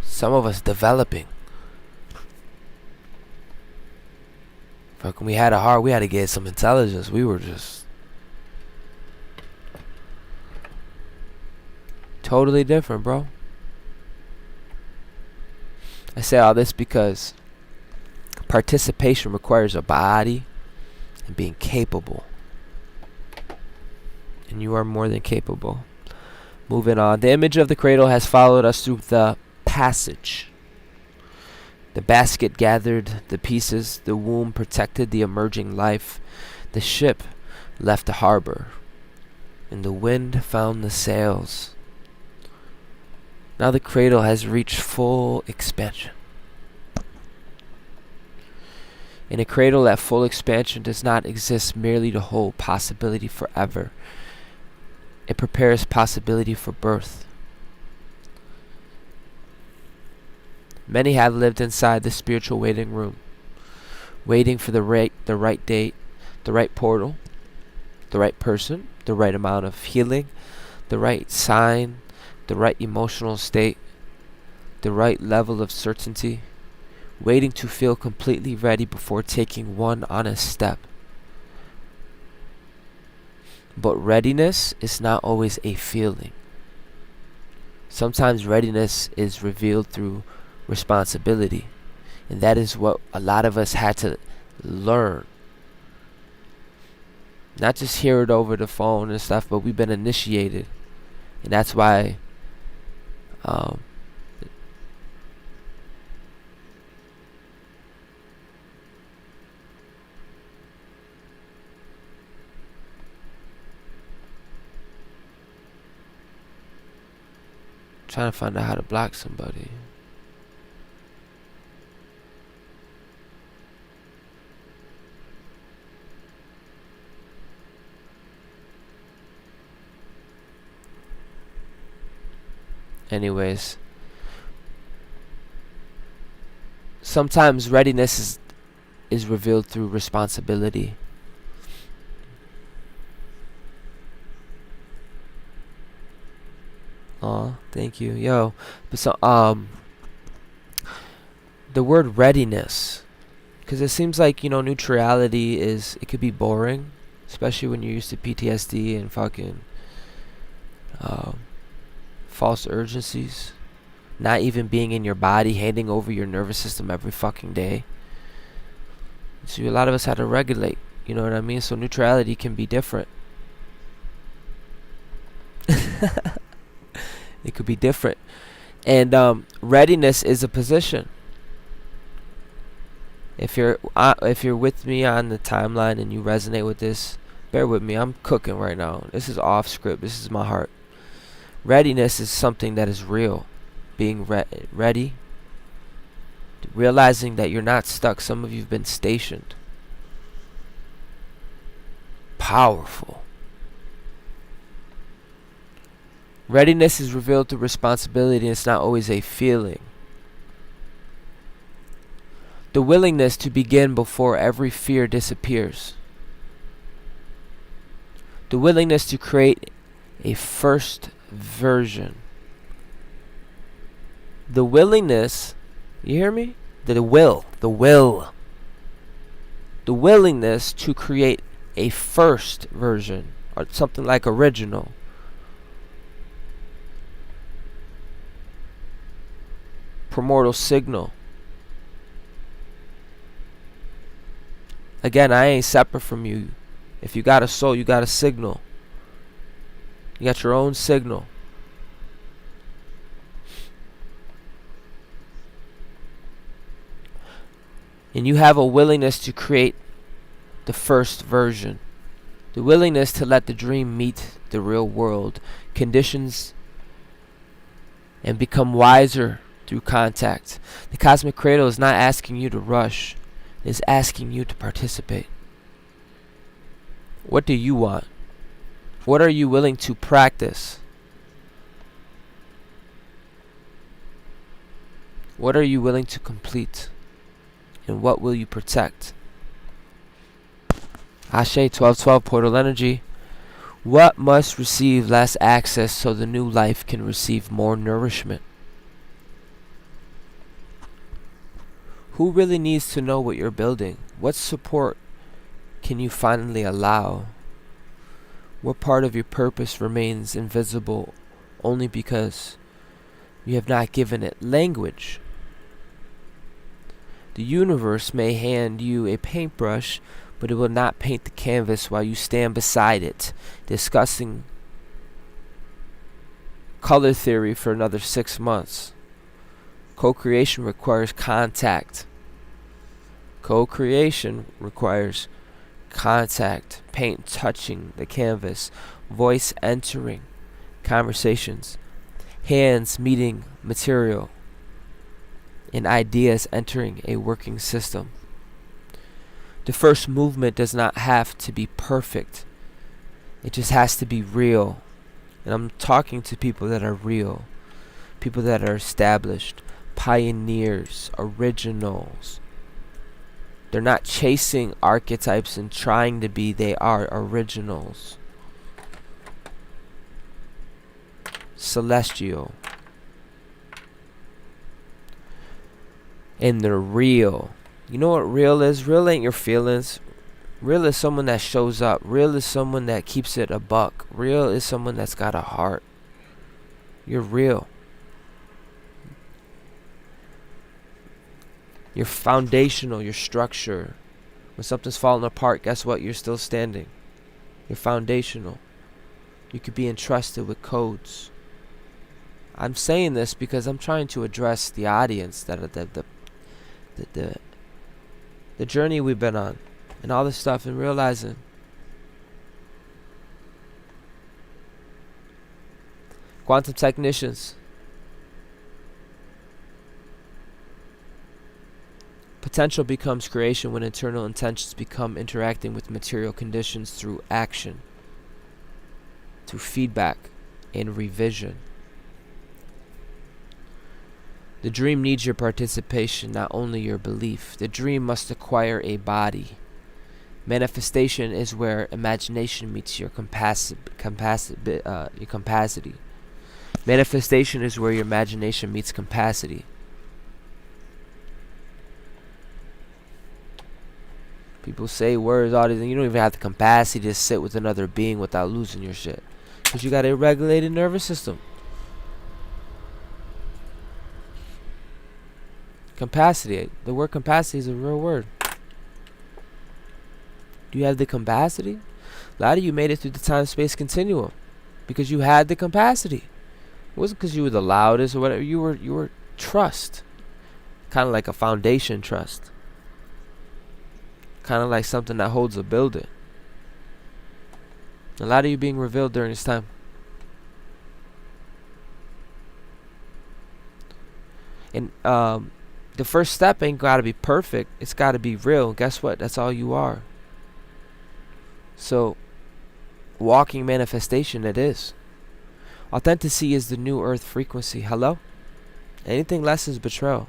Some of us developing. Fucking, we had a heart. We had to get some intelligence. We were just totally different, bro. I say all this because participation requires a body and being capable. And you are more than capable. Moving on. The image of the cradle has followed us through the passage. The basket gathered the pieces. The womb protected the emerging life. The ship left the harbor. And the wind found the sails. Now the cradle has reached full expansion. In a cradle, that full expansion does not exist merely to hold possibility forever. It prepares possibility for birth. Many have lived inside the spiritual waiting room, waiting for the right date, the right portal, the right person, the right amount of healing, the right sign, the right emotional state, the right level of certainty, waiting to feel completely ready before taking one honest step. But readiness is not always a feeling. Sometimes readiness is revealed through responsibility, and that is what a lot of us had to learn. Not just hear it over the phone and stuff, but we've been initiated, and that's why trying to find out how to block somebody. Anyways, sometimes readiness is revealed through responsibility. Aw, thank you. Yo, but so the word readiness, because it seems like, you know, neutrality it could be boring, especially when you're used to PTSD and fucking false urgencies, not even being in your body, handing over your nervous system every fucking day. So a lot of us had to regulate, you know what I mean? So neutrality can be different. It could be different. And readiness is a position. If you're with me on the timeline and you resonate with this, bear with me. I'm cooking right now. This is off script. This is my heart. Readiness is something that is real. Being ready. Realizing that you're not stuck. Some of you have been stationed. Powerful. Readiness is revealed through responsibility, and it's not always a feeling. The willingness to begin before every fear disappears. The willingness to create a first version. The willingness, you hear me? The will. The willingness to create a first version, or something like original. Primordial signal. Again, I ain't separate from you. If you got a soul, you got a signal. You got your own signal. And you have a willingness to create the first version. The willingness to let the dream meet the real world conditions and become wiser through contact. The cosmic cradle is not asking you to rush. It is asking you to participate. What do you want? What are you willing to practice? What are you willing to complete? And what will you protect? Ashe 1212 Portal Energy. What must receive less access so the new life can receive more nourishment? Who really needs to know what you're building? What support can you finally allow? What part of your purpose remains invisible only because you have not given it language? The universe may hand you a paintbrush, but it will not paint the canvas while you stand beside it, discussing color theory for another 6 months. Co-creation requires contact. Co-creation requires contact, paint touching the canvas, voice entering conversations, hands meeting material, and ideas entering a working system. The first movement does not have to be perfect. It just has to be real. And I'm talking to people that are real, people that are established, pioneers, originals. They're not chasing archetypes and trying to be, they are originals. celestial, and they're real. You know what real is? Real ain't your feelings. Real is someone that shows up. Real is someone that keeps it a buck. Real is someone that's got a heart. You're real. You're foundational. You're structure. When something's falling apart, guess what? You're still standing. You're foundational. You could be entrusted with codes. I'm saying this because I'm trying to address the audience, that the journey we've been on, and all this stuff, and realizing quantum technicians, potential becomes creation when internal intentions become interacting with material conditions through action, through feedback and revision. The dream needs your participation, not only your belief. The dream must acquire a body. Manifestation is where imagination meets your capacity. Manifestation is where your imagination meets capacity. People say words, all these, and you don't even have the capacity to sit with another being without losing your shit, because you got a regulated nervous system. Capacity. The word capacity is a real word. Do you have the capacity? A lot of you made it through the time-space continuum because you had the capacity. It wasn't because you were the loudest or whatever. You were trust. Kind of like a foundation trust. Kind of like something that holds a building. A lot of you being revealed during this time. And the first step ain't got to be perfect. It's got to be real. Guess what? That's all you are. So, walking manifestation it is. Authenticity is the new earth frequency. Hello? Anything less is betrayal.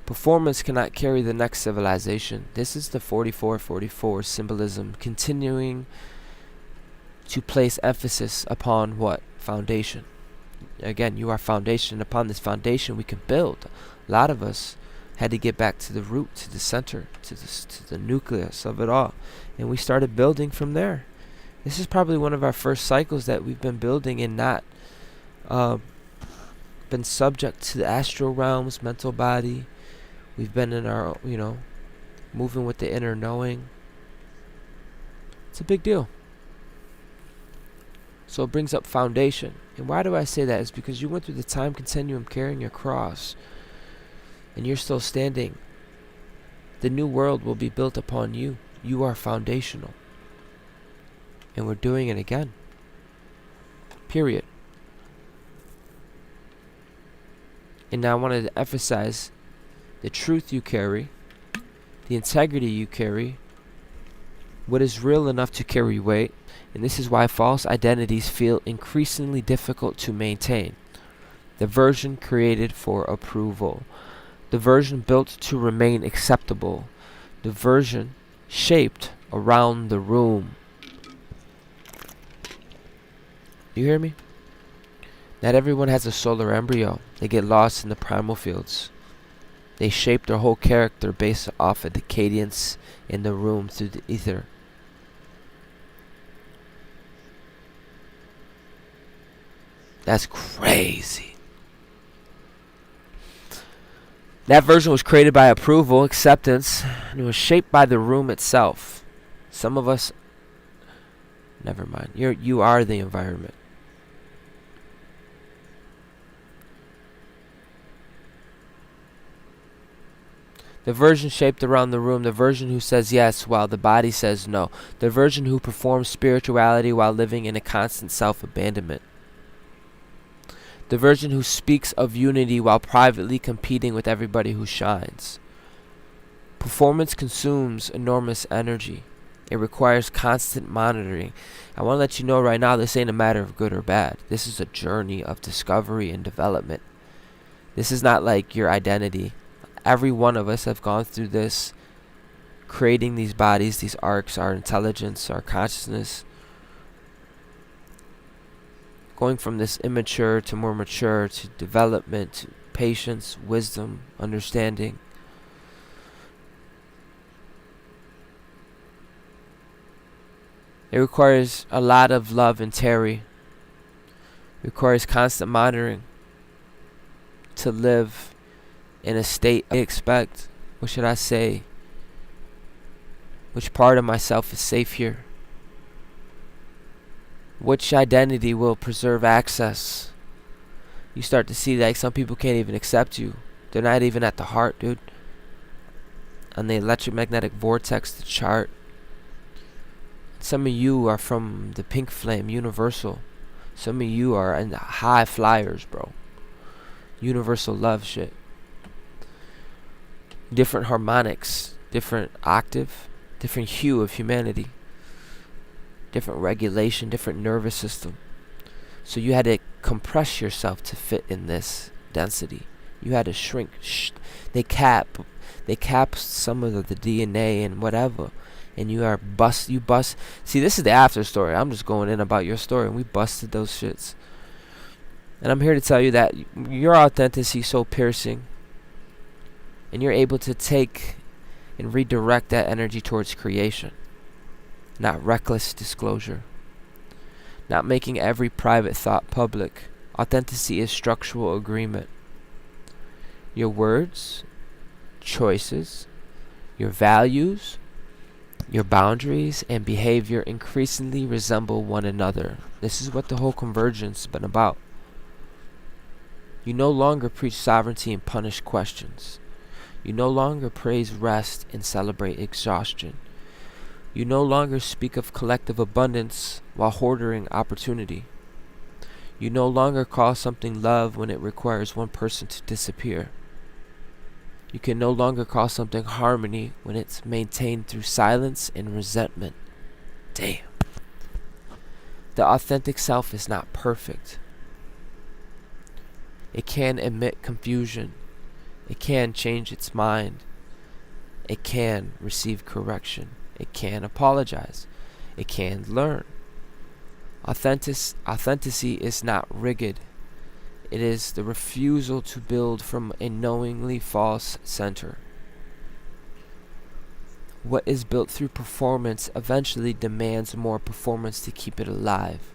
Performance cannot carry the next civilization. This is the 4444 symbolism, continuing to place emphasis upon what? Foundation. Again, you are foundation. Upon this foundation we can build. A lot of us had to get back to the root, to the center, to the nucleus of it all, and we started building from there. This is probably one of our first cycles that we've been building and not been subject to the astral realms, mental body. We've been in our, moving with the inner knowing. It's a big deal. So it brings up foundation. And why do I say that? It's because you went through the time continuum carrying your cross, and you're still standing. The new world will be built upon you. You are foundational. And we're doing it again. Period. And now I wanted to emphasize the truth you carry, the integrity you carry, what is real enough to carry weight. And this is why false identities feel increasingly difficult to maintain. The version created for approval. The version built to remain acceptable. The version shaped around the room. You hear me? Not everyone has a solar embryo. They get lost in the primal fields. They shape their whole character based off of the cadence in the room through the ether. That's crazy. That version was created by approval, acceptance, and it was shaped by the room itself. Some of us, never mind. You are the environment. The version shaped around the room, the version who says yes while the body says no. The version who performs spirituality while living in a constant self-abandonment. The version who speaks of unity while privately competing with everybody who shines. Performance consumes enormous energy. It requires constant monitoring. I want to let you know right now, this ain't a matter of good or bad. This is a journey of discovery and development. This is not like your identity. Every one of us have gone through this creating these bodies, these arcs, our intelligence, our consciousness, going from this immature to more mature, to development, to patience, wisdom, understanding. It requires a lot of love and tarry. It requires constant monitoring to live in a state I expect. What should I say? Which part of myself is safe here? Which identity will preserve access? You start to see that some people can't even accept you. They're not even at the heart, dude. On the electromagnetic vortex, the chart. Some of you are from the pink flame, universal. Some of you are in the high flyers, bro. Universal love shit. Different harmonics, different octave, different hue of humanity. Different regulation, different nervous system. So you had to compress yourself to fit in this density. You had to shrink. They cap some of the DNA and whatever. And you bust. See, this is the after story. I'm just going in about your story, and we busted those shits. And I'm here to tell you that your authenticity is so piercing, and you're able to take and redirect that energy towards creation, not reckless disclosure, not making every private thought public. Authenticity is structural agreement. Your words, choices, your values, your boundaries and behavior increasingly resemble one another. This is what the whole convergence has been about. You no longer preach sovereignty and punish questions. You no longer praise rest and celebrate exhaustion. You no longer speak of collective abundance while hoarding opportunity. You no longer call something love when it requires one person to disappear. You can no longer call something harmony when it's maintained through silence and resentment. Damn. The authentic self is not perfect. It can admit confusion. It can change its mind. It can receive correction. It can apologize. It can learn. Authenticity is not rigid. It is the refusal to build from a knowingly false center. What is built through performance eventually demands more performance to keep it alive.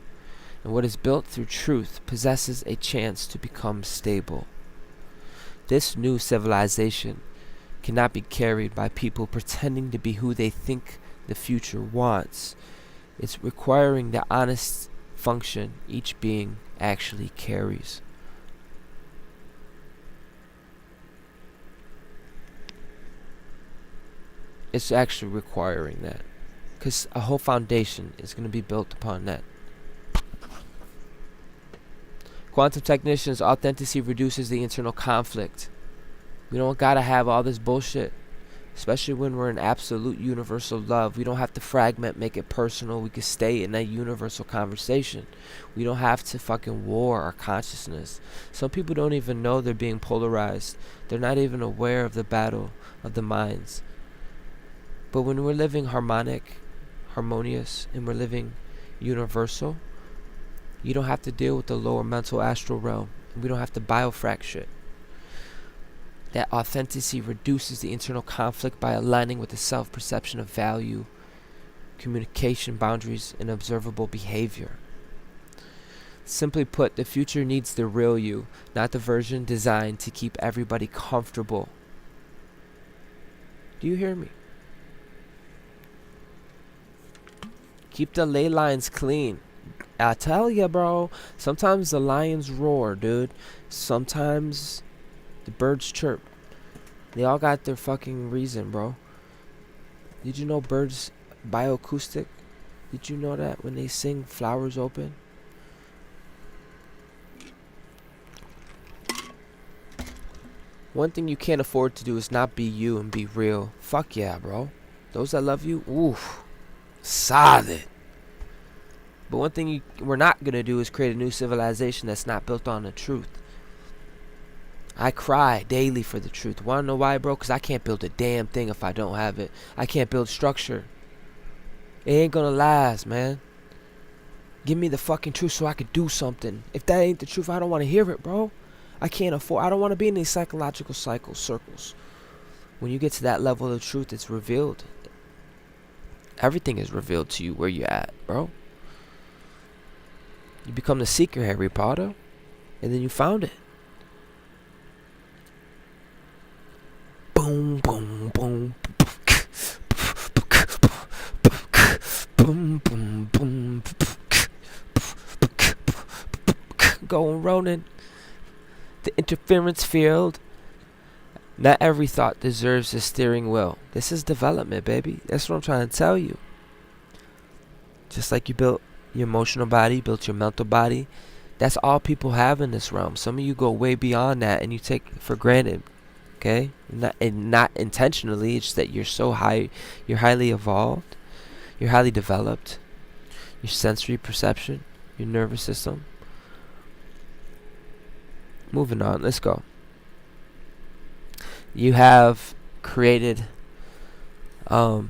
And what is built through truth possesses a chance to become stable. This new civilization cannot be carried by people pretending to be who they think the future wants. It's requiring the honest function each being actually carries. It's actually requiring that, because a whole foundation is going to be built upon that. Quantum technicians, authenticity reduces the internal conflict. We don't gotta have all this bullshit, especially when we're in absolute universal love. We don't have to fragment, make it personal. We can stay in that universal conversation. We don't have to fucking war our consciousness. Some people don't even know they're being polarized. They're not even aware of the battle of the minds. But when we're living harmonious, and we're living universal, you don't have to deal with the lower mental astral realm. We don't have to biofrac shit. That authenticity reduces the internal conflict by aligning with the self-perception of value, communication boundaries, and observable behavior. Simply put, the future needs the real you, not the version designed to keep everybody comfortable. Do you hear me? Keep the ley lines clean. I tell ya, bro. Sometimes the lions roar, dude. Sometimes the birds chirp. They all got their fucking reason, bro. Did you know birds bioacoustic? Did you know that when they sing, flowers open? One thing you can't afford to do is not be you and be real. Fuck yeah, bro. Those that love you, oof. Solid. But one thing we're not going to do is create a new civilization that's not built on the truth. I cry daily for the truth. Wanna know why, bro? Because I can't build a damn thing if I don't have it. I can't build structure. It ain't gonna last, man. Give me the fucking truth so I could do something. If that ain't the truth, I don't want to hear it, bro. I can't afford. I don't want to be in these psychological circles. When you get to that level of truth, it's revealed. Everything is revealed to you where you're at, bro. You become the seeker, Harry Potter, and then you found it. Boom, boom, boom. Boom, boom, boom. Going Ronin. The interference field. Not every thought deserves a steering wheel. This is development, baby. That's what I'm trying to tell you. Just like you built your emotional body, built your mental body. That's all people have in this realm. Some of you go way beyond that and you take it for granted. Okay? Not intentionally. It's just that you're so high. You're highly evolved. You're highly developed. Your sensory perception. Your nervous system. Moving on. Let's go. You have created a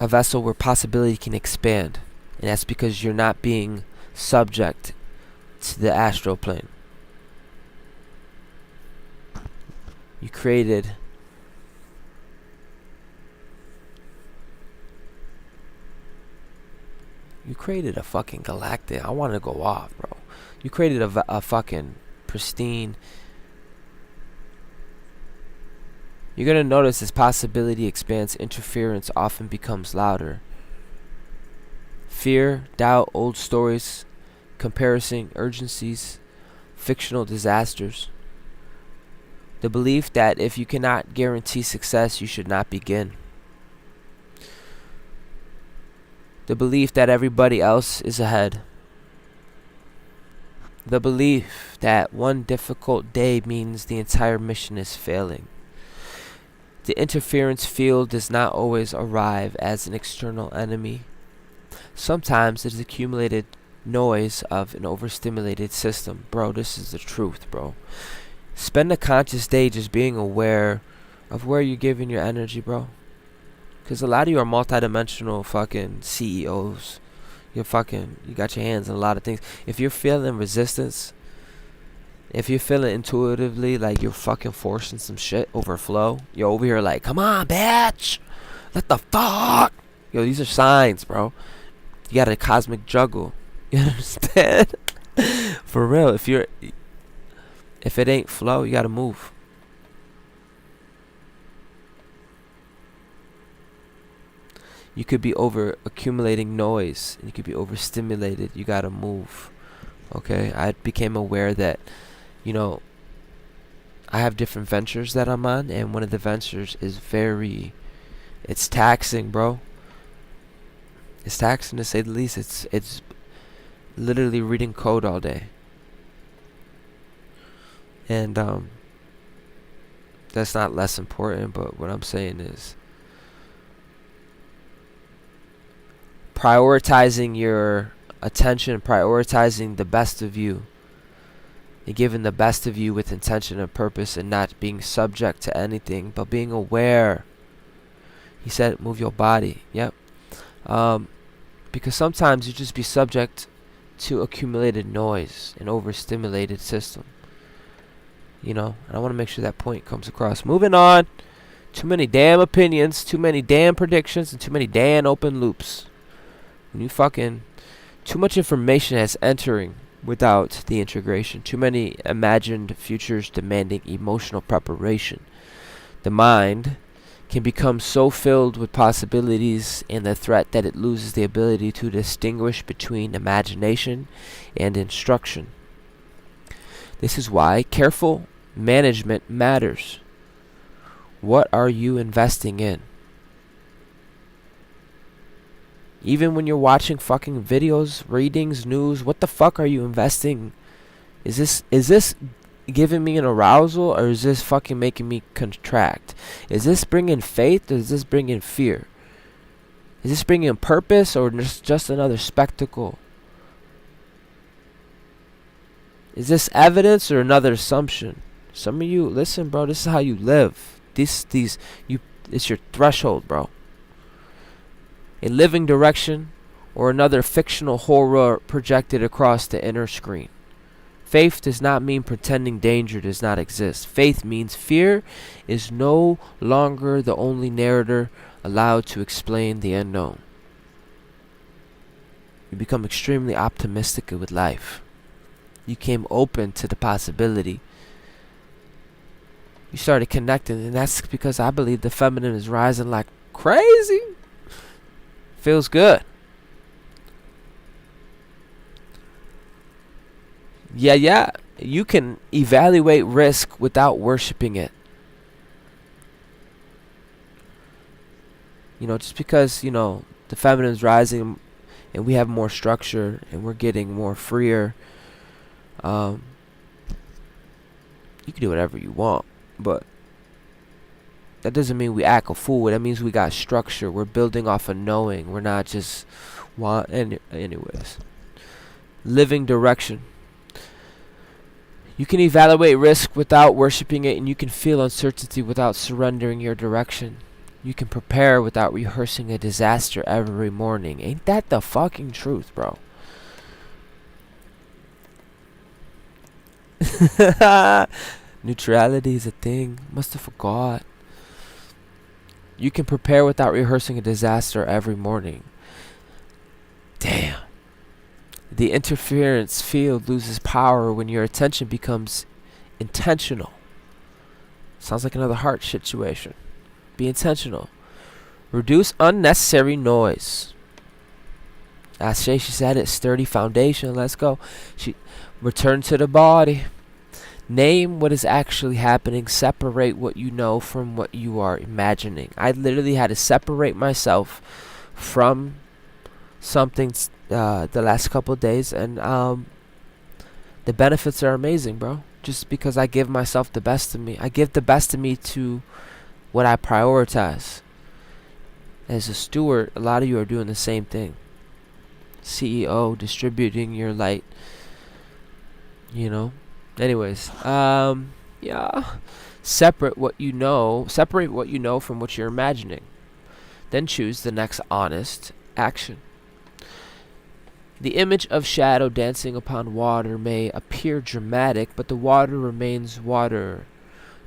vessel where possibility can expand. And that's because you're not being subject to the astral plane. You created a fucking galactic. I want to go off, bro. You created a fucking pristine. You're going to notice as possibility expands, interference often becomes louder. Fear, doubt, old stories, comparison, urgencies, fictional disasters. The belief that if you cannot guarantee success, you should not begin. The belief that everybody else is ahead. The belief that one difficult day means the entire mission is failing. The interference field does not always arrive as an external enemy. Sometimes it is accumulated noise of an overstimulated system. Bro, this is the truth, bro. Spend a conscious day just being aware of where you're giving your energy, bro. Because a lot of you are multidimensional fucking CEOs. You got your hands in a lot of things. If you're feeling resistance, if you're feeling intuitively like you're fucking forcing some shit overflow, you're over here like, come on, bitch. Let the fuck. Yo, these are signs, bro. You got a cosmic juggle. You understand? For real. If it ain't flow, you gotta move. You could be over accumulating noise, and you could be overstimulated. You gotta move. Okay? I became aware that, I have different ventures that I'm on, and one of the ventures is it's taxing, bro. It's taxing to say the least. It's literally reading code all day. And that's not less important, but what I'm saying is prioritizing your attention, prioritizing the best of you, and giving the best of you with intention and purpose, and not being subject to anything, but being aware. He said, move your body. Yep. Because sometimes you just be subject to accumulated noise, an overstimulated system. And I want to make sure that point comes across. Moving on. Too many damn opinions, too many damn predictions, and too many damn open loops. Too much information is entering without the integration. Too many imagined futures demanding emotional preparation. The mind can become so filled with possibilities and the threat that it loses the ability to distinguish between imagination and instruction. This is why careful management matters. What are you investing in? Even when you're watching fucking videos, readings, news, what the fuck are you investing? Is this giving me an arousal, or is this fucking making me contract? Is this bringing faith, or is this bringing fear? Is this bringing purpose, or just another spectacle? Is this evidence or another assumption? Some of you, listen, bro, this is how you live. It's your threshold, bro. A living direction or another fictional horror projected across the inner screen. Faith does not mean pretending danger does not exist. Faith means fear is no longer the only narrator allowed to explain the unknown. You become extremely optimistic with life. You came open to the possibility. You started connecting, and that's because I believe the feminine is rising like crazy. Feels good. Yeah. You can evaluate risk without worshiping it. Just because, the feminine is rising and we have more structure and we're getting more freer, you can do whatever you want, but that doesn't mean we act a fool. That means we got structure. We're building off of knowing. We're not just anyways. Living direction. You can evaluate risk without worshiping it, and you can feel uncertainty without surrendering your direction. You can prepare without rehearsing a disaster every morning. Ain't that the fucking truth, bro? Neutrality is a thing. Must have forgot. You can prepare without rehearsing a disaster every morning. Damn. The interference field loses power when your attention becomes intentional. Sounds like another heart situation. Be intentional. Reduce unnecessary noise. She said it. Sturdy foundation. Let's go. Return to the body. Name what is actually happening. Separate what you know from what you are imagining. I literally had to separate myself from something the last couple of days, and the benefits are amazing, bro. Just because I give myself the best of me. I give the best of me to what I prioritize. As a steward, a lot of you are doing the same thing. CEO, distributing your light. Anyways, yeah. Separate what you know from what you're imagining. Then choose the next honest action. The image of shadow dancing upon water may appear dramatic, but the water remains water.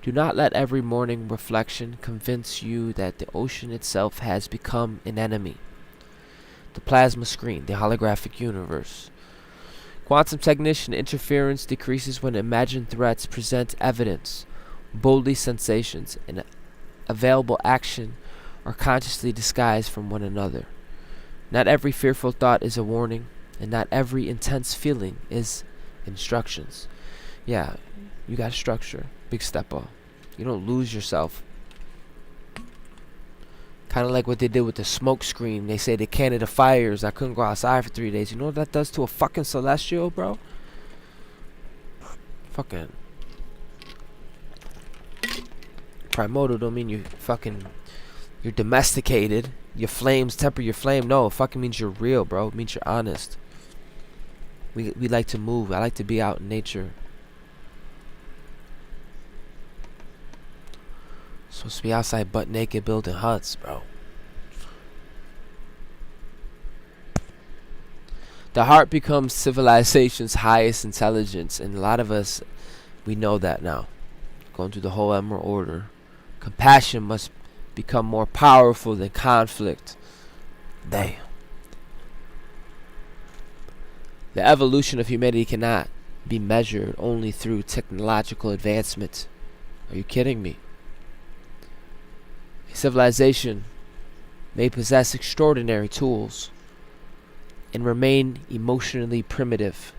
Do not let every morning reflection convince you that the ocean itself has become an enemy. The plasma screen, the holographic universe. Quantum technician interference decreases when imagined threats present evidence. Boldly sensations and available action are consciously disguised from one another. Not every fearful thought is a warning, and not every intense feeling is instructions. Yeah, you got structure. Big step up. You don't lose yourself. Kind of like what they did with the smoke screen. They say the Canada fires. I couldn't go outside for 3 days. You know what that does to a fucking celestial, bro? Fucking primordial don't mean you're domesticated. Your flames temper your flame. No, it fucking means you're real, bro. It means you're honest. We like to move. I like to be out in nature. Supposed to be outside butt naked building huts, bro. The heart becomes civilization's highest intelligence, and a lot of us, we know that now. Going through the whole Emerald Order. Compassion must become more powerful than conflict. Damn. The evolution of humanity cannot be measured only through technological advancement. Are you kidding me? A civilization may possess extraordinary tools and remain emotionally primitive.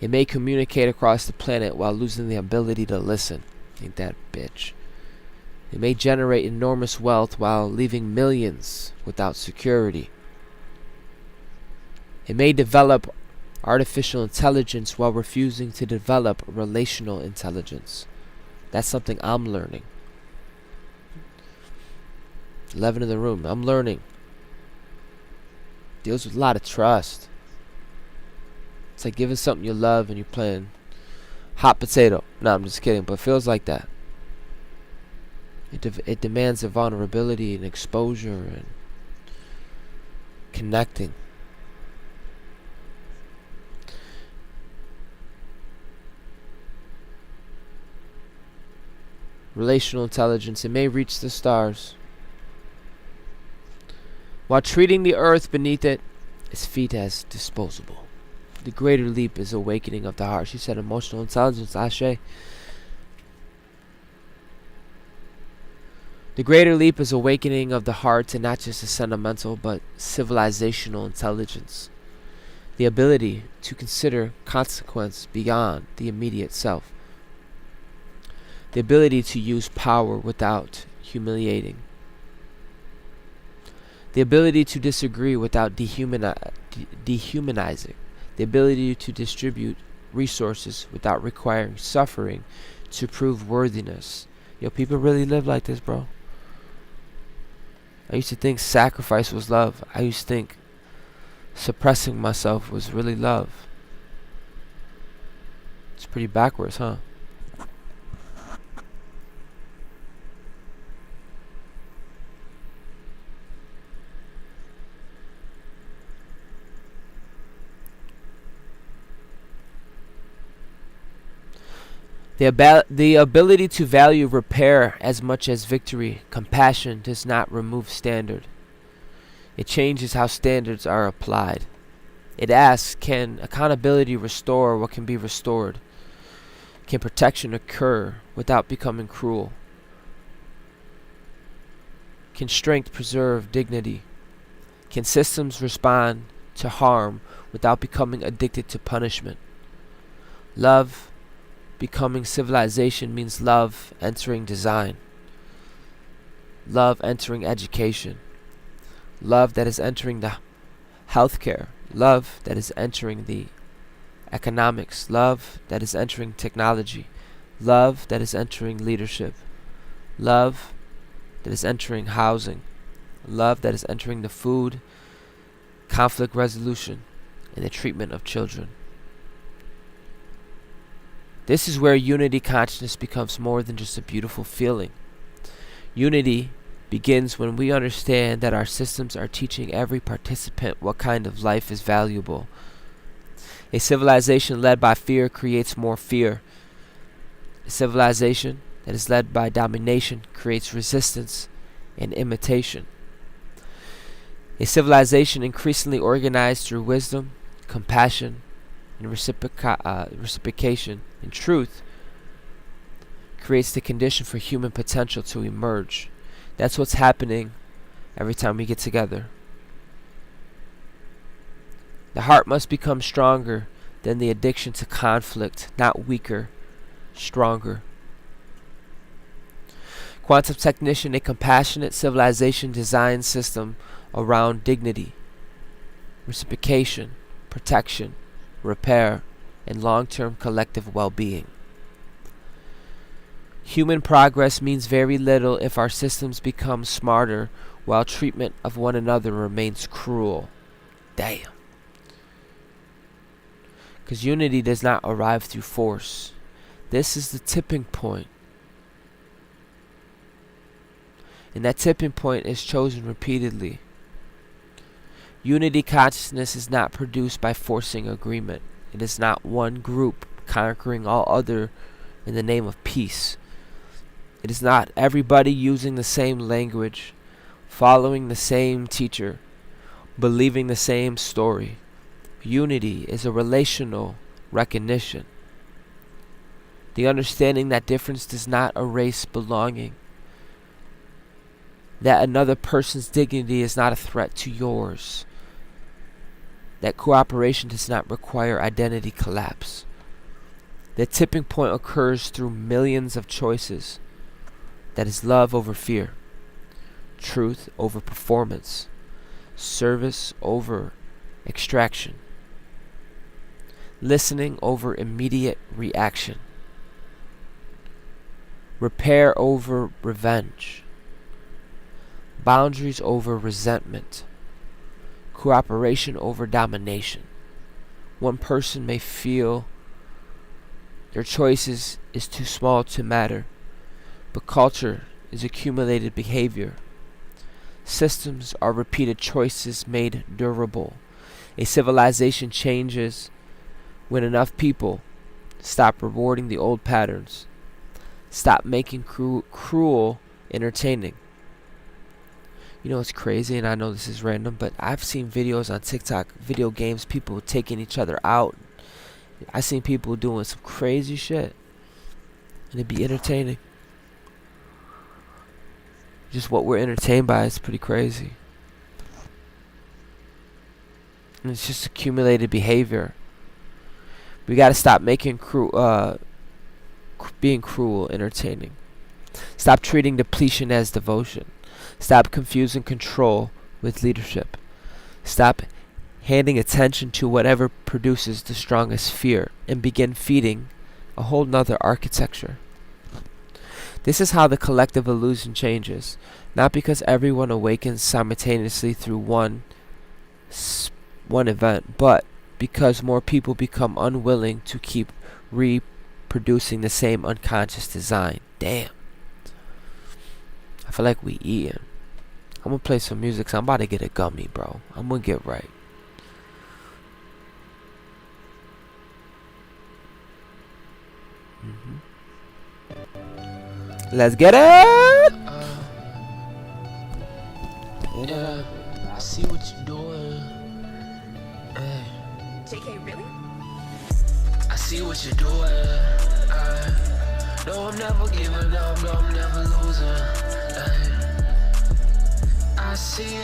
It may communicate across the planet while losing the ability to listen. Ain't that bitch? It may generate enormous wealth while leaving millions without security. It may develop artificial intelligence while refusing to develop relational intelligence. That's something I'm learning. 11 in the room. I'm learning. Deals with a lot of trust. It's like giving something you love and you're playing hot potato. No, I'm just kidding, but it feels like that. It demands a vulnerability and exposure and connecting. Relational intelligence, it may reach the stars, while treating the earth beneath its feet as disposable. The greater leap is awakening of the heart. She said emotional intelligence, Ashe. The greater leap is awakening of the heart, and not just a sentimental but civilizational intelligence. The ability to consider consequence beyond the immediate self. The ability to use power without humiliating. The ability to disagree without dehumanizing. The ability to distribute resources without requiring suffering to prove worthiness. Yo, people really live like this, bro. I used to think sacrifice was love. I used to think suppressing myself was really love. It's pretty backwards, huh? The ability to value repair as much as victory, compassion does not remove standard. It changes how standards are applied. It asks, can accountability restore what can be restored? Can protection occur without becoming cruel? Can strength preserve dignity? Can systems respond to harm without becoming addicted to punishment? Love becoming civilization means love entering design, love entering education, love that is entering the healthcare, love that is entering the economics, love that is entering technology, love that is entering leadership, love that is entering housing, love that is entering the food, conflict resolution, and the treatment of children. This is where unity consciousness becomes more than just a beautiful feeling. Unity begins when we understand that our systems are teaching every participant what kind of life is valuable. A civilization led by fear creates more fear. A civilization that is led by domination creates resistance and imitation. A civilization increasingly organized through wisdom, compassion, and reciprocation and truth creates the condition for human potential to emerge. That's what's happening every time we get together. The heart must become stronger than the addiction to conflict, not weaker, stronger. Quantum technician, a compassionate civilization design system around dignity, reciprocation, protection, repair, and long-term collective well-being. Human progress means very little if our systems become smarter while treatment of one another remains cruel. Damn. Because unity does not arrive through force. This is the tipping point. And that tipping point is chosen repeatedly. Unity consciousness is not produced by forcing agreement. It is not one group conquering all other in the name of peace. It is not everybody using the same language, following the same teacher, believing the same story. Unity is a relational recognition. The understanding that difference does not erase belonging. That another person's dignity is not a threat to yours. That cooperation does not require identity collapse. The tipping point occurs through millions of choices. That is love over fear, truth over performance, service over extraction, listening over immediate reaction, repair over revenge, boundaries over resentment, cooperation over domination, One person may feel their choices is too small to matter, but culture is accumulated behavior. Systems are repeated choices made durable. A civilization changes when enough people stop rewarding the old patterns, stop making cruel entertaining. You know, it's crazy, and I know this is random, but I've seen videos on TikTok, video games, people taking each other out. I've seen people doing some crazy shit, and it'd be entertaining. Just what we're entertained by is pretty crazy. And it's just accumulated behavior. We gotta stop making being cruel entertaining. Stop treating depletion as devotion. Stop confusing control with leadership. Stop handing attention to whatever produces the strongest fear, and begin feeding a whole nother architecture. This is how the collective illusion changes, not because everyone awakens simultaneously through one event, but because more people become unwilling to keep reproducing the same unconscious design. Damn. I feel like we eating. I'm gonna play some music, 'cause I'm about to get a gummy, bro. I'm gonna get right. Let's get it!
Yeah, I see what you're doing.
JK, really?
I see what you're doing. No, I'm never giving up. No, I'm never losing. I see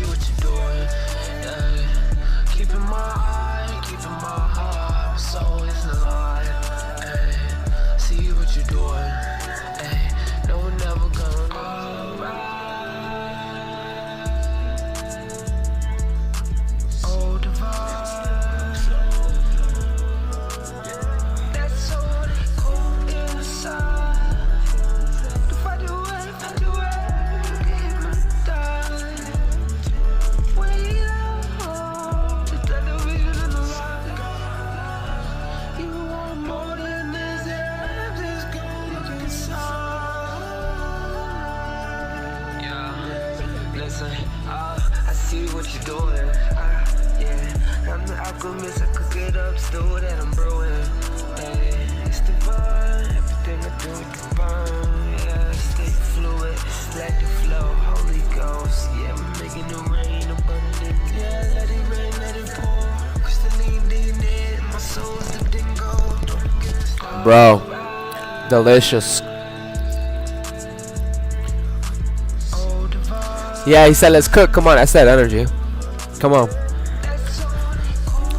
what you're doing. Keeping my eye, keeping my heart. My soul is alive. See what you're doing. No, we're never gonna oh, divine. That's all they go inside. To find a way, get my time. Wait up, to tell the vision in the light. You want more than this, yeah, just go look inside. Yeah, listen, I see what you're doing. Yeah, I'm the alchemist, I could get up, still that I'm brewing. It's divine, everything I do is divine. Yeah, stay fluid, let it flow, Holy Ghost. Yeah, I'm making it rain abundant. Yeah, let it rain, let it pour. Crystalline DNA, my soul's the dingo. Don't get started.
Bro, delicious.
Oh, divine.
Yeah, he said let's cook. Come on, that's that energy. Come on.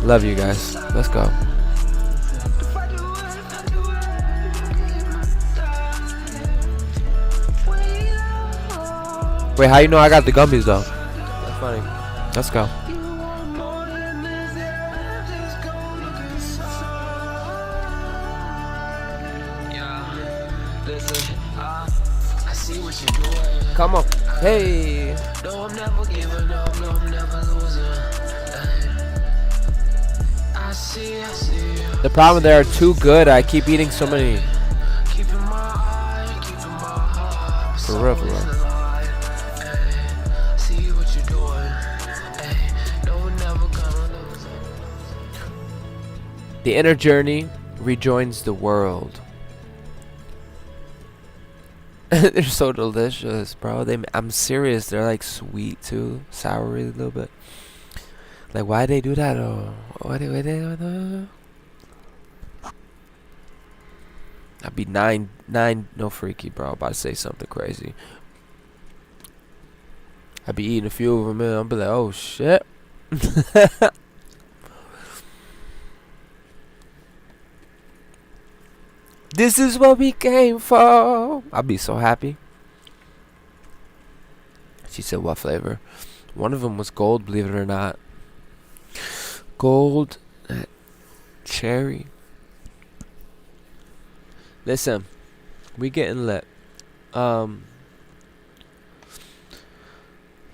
Love you guys. Let's go. Wait, how you know I got the gummies though? That's funny. Let's go.
I see what you're doing.
Come on. Hey.
No, I'm never giving up. No, I'm never losing. I see.
The problem, they are too good. I keep eating so many.
Keeping my eye, keeping my heart.
For real, for real.
See what you're doing. No, we're never gonna lose.
The inner journey rejoins the world. They're so delicious, bro. I'm serious. They're like sweet too, soury a little bit. Like, why they do that? Or why they do that? I'd be nine. No, freaky, bro. About to say something crazy. I'd be eating a few of them, and I'll be like, oh shit. This is what we came for. I'd be so happy. She said, what flavor? One of them was gold, believe it or not. Gold cherry. Listen, we getting lit. You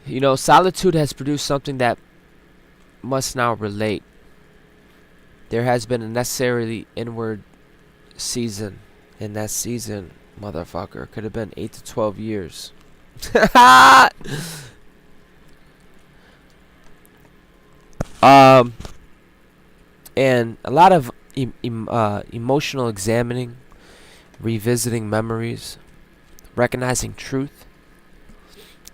know, solitude has produced something that must now relate. There has been a necessarily inward season. And that season, motherfucker, could have been 8 to 12 years. And a lot of emotional examining, revisiting memories, recognizing truth,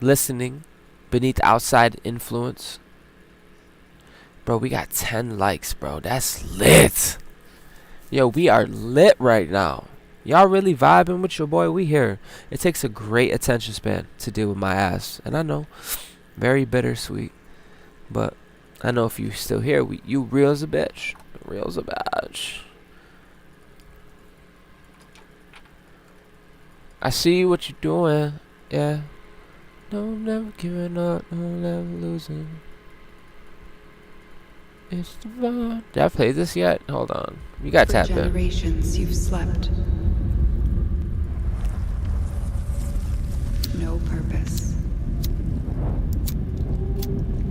listening beneath outside influence. Bro, we got 10 likes, bro. That's lit. Yo, we are lit right now. Y'all really vibing with your boy? We here. It takes a great attention span to deal with my ass. And I know, very bittersweet. But I know if you still here, you real as a bitch. Real as a bitch. I see what you're doing. Yeah. No, never giving up. No, never losing. It's the vibe. Did I play this yet? Hold on. You got tapped in.
For generations you've slept. No purpose.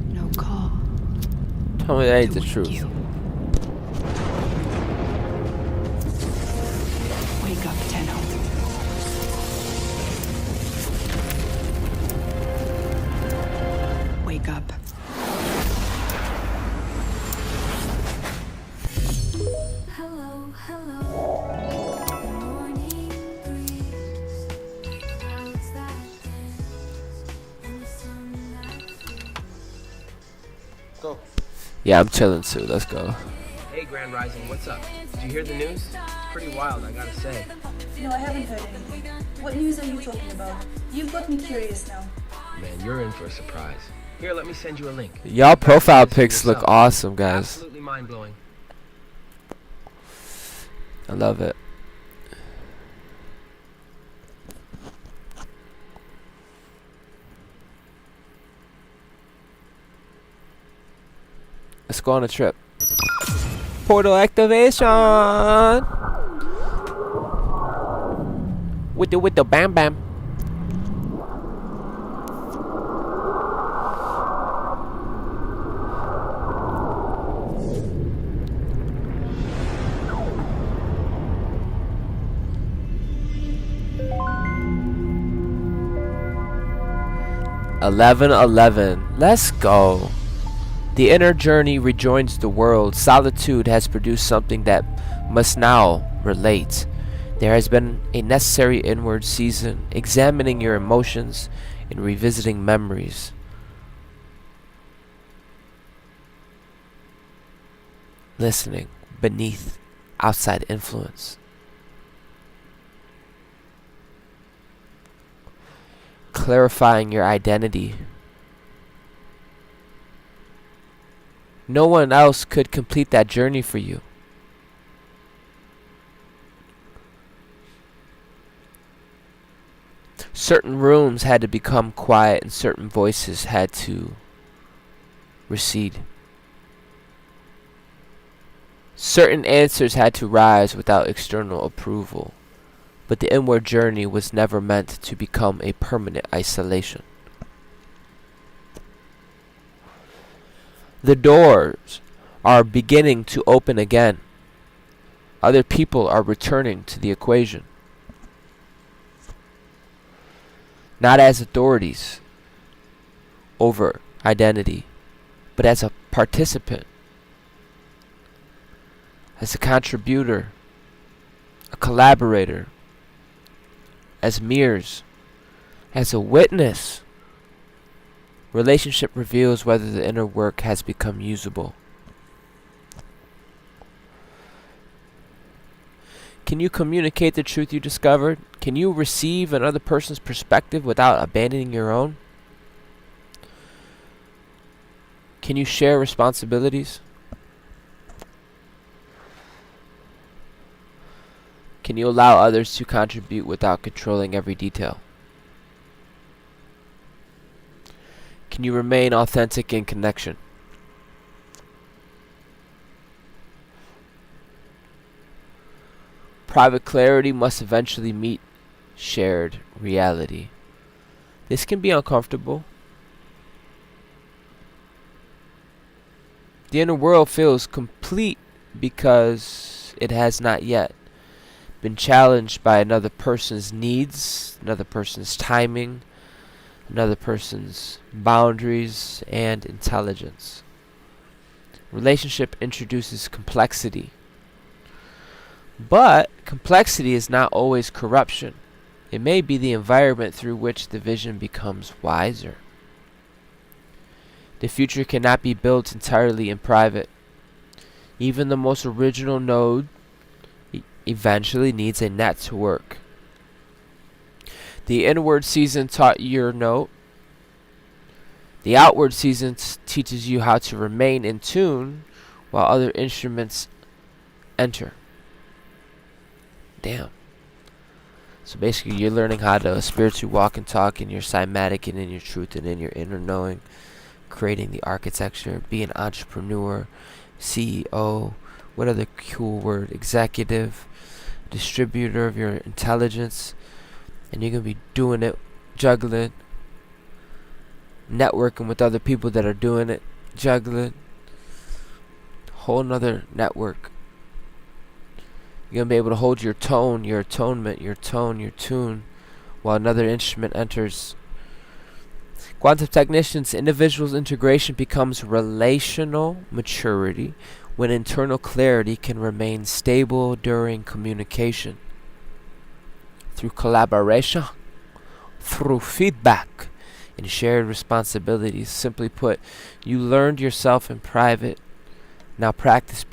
No call.
Tell me that ain't
to
the
wake
truth.
you. Wake up, Tenno. Wake up.
Hello, hello. The morning breeze. Clouds that dance and the sun that
Go.
Yeah, I'm chilling too. Let's go.
Hey, Grand Rising, what's up? Did you hear the news? It's pretty wild, I gotta say.
No, I haven't heard anything. What news are you talking about? You've got me curious now.
Man, you're in for a surprise. Here, let me send you a link.
Y'all profile pics look
Yourself.
awesome, guys.
Absolutely mind-blowing.
I love it. Let's go on a trip. Portal activation. With the bam bam. (11:11). Let's go. The inner journey rejoins the world. Solitude has produced something that must now relate. There has been a necessary inward season, examining your emotions and revisiting memories. Listening beneath outside influence. Clarifying your identity. No one else could complete that journey for you. Certain rooms had to become quiet and certain voices had to recede. Certain answers had to rise without external approval, but the inward journey was never meant to become a permanent isolation. The doors are beginning to open again. Other people are returning to the equation. Not as authorities over identity, but as a participant, as a contributor, a collaborator, as mirrors, as a witness. Relationship reveals whether the inner work has become usable. Can you communicate the truth you discovered? Can you receive another person's perspective without abandoning your own? Can you share responsibilities? Can you allow others to contribute without controlling every detail? Can you remain authentic in connection? Private clarity must eventually meet shared reality. This can be uncomfortable. The inner world feels complete because it has not yet been challenged by another person's needs, another person's timing, another person's boundaries and intelligence. Relationship introduces complexity. But complexity is not always corruption. It may be the environment through which the vision becomes wiser. The future cannot be built entirely in private. Even the most original node eventually needs a net to work. The inward season taught your note. The outward season teaches you how to remain in tune while other instruments enter. Damn. So basically you're learning how to spiritually walk and talk in your cymatic and in your truth and in your inner knowing, creating the architecture, be an entrepreneur, CEO, what other cool word, executive, distributor of your intelligence, and you're going to be doing it, juggling, networking with other people that are doing it, juggling, whole nother network. You're going to be able to hold your tone, your atonement, your tone, your tune, while another instrument enters. Quantum technicians, individuals' integration becomes relational maturity when internal clarity can remain stable during communication. Through collaboration, through feedback, and shared responsibilities. Simply put, you learned yourself in private. Now practice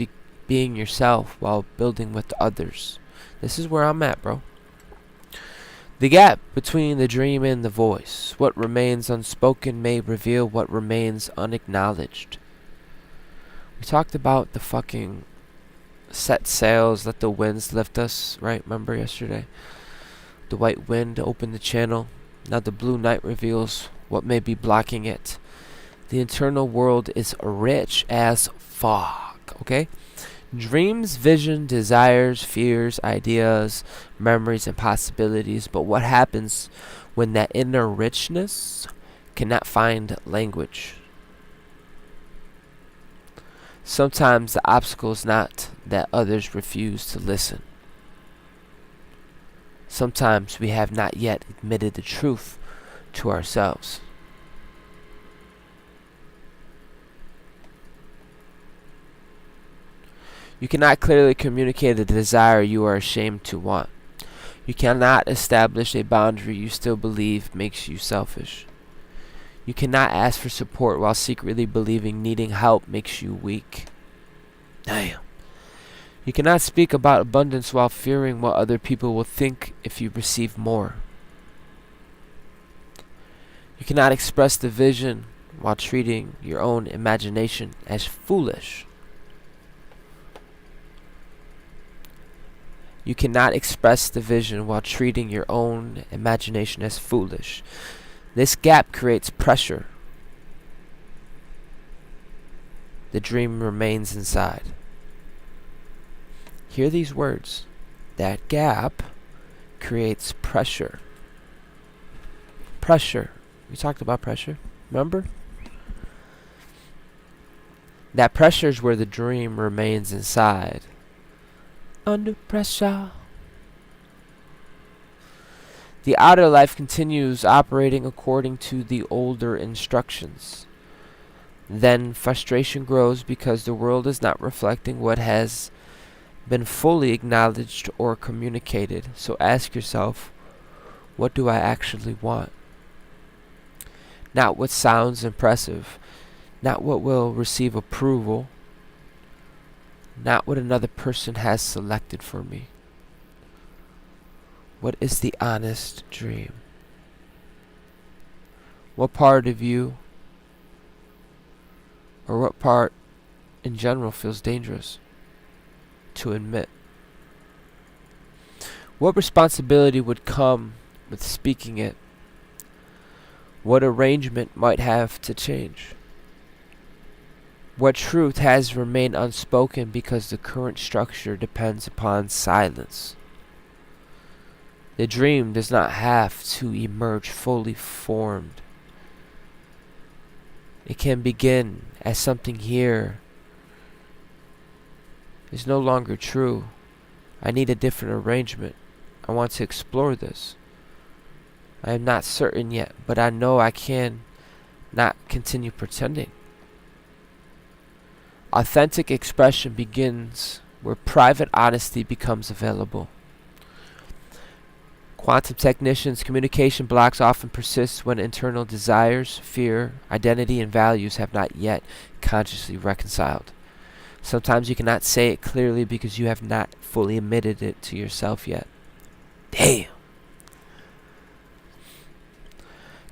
being yourself while building with others. This is where I'm at, bro. The gap between the dream and the voice. What remains unspoken may reveal what remains unacknowledged. We talked about the fucking set sails, let the winds lift us, right? Remember yesterday? The white wind opened the channel. Now the blue night reveals what may be blocking it. The internal world is rich as fuck, okay? Dreams, vision, desires, fears, ideas, memories, and possibilities. But what happens when that inner richness cannot find language? Sometimes the obstacle is not that others refuse to listen. Sometimes we have not yet admitted the truth to ourselves. You cannot clearly communicate a desire you are ashamed to want. You cannot establish a boundary you still believe makes you selfish. You cannot ask for support while secretly believing needing help makes you weak. Damn. You cannot speak about abundance while fearing what other people will think if you receive more. You cannot express the vision while treating your own imagination as foolish. You cannot express the vision while treating your own imagination as foolish. This gap creates pressure. The dream remains inside. Hear these words. That gap creates pressure. Pressure. We talked about pressure. Remember? That pressure is where the dream remains inside. Under pressure. The outer life continues operating according to the older instructions. Then frustration grows because the world is not reflecting what has been fully acknowledged or communicated. So ask yourself, what do I actually want? Not what sounds impressive, not what will receive approval, not what another person has selected for me. What is the honest dream? What part of you, or what part in general, feels dangerous to admit? What responsibility would come with speaking it? What arrangement might have to change? What truth has remained unspoken because the current structure depends upon silence? The dream does not have to emerge fully formed. It can begin as something here is no longer true. I need a different arrangement. I want to explore this. I am not certain yet, but I know I can not continue pretending. Authentic expression begins where private honesty becomes available. Quantum technicians' communication blocks often persist when internal desires, fear, identity, and values have not yet consciously reconciled. Sometimes you cannot say it clearly because you have not fully admitted it to yourself yet. Damn.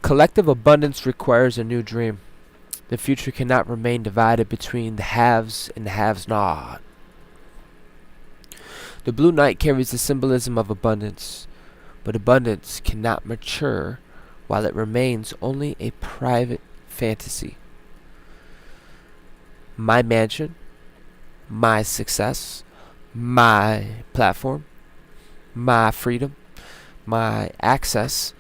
Collective abundance requires a new dream. The future cannot remain divided between the haves and the haves not. The blue knight carries the symbolism of abundance, but abundance cannot mature while it remains only a private fantasy. My mansion, my success, my platform, my freedom, my access,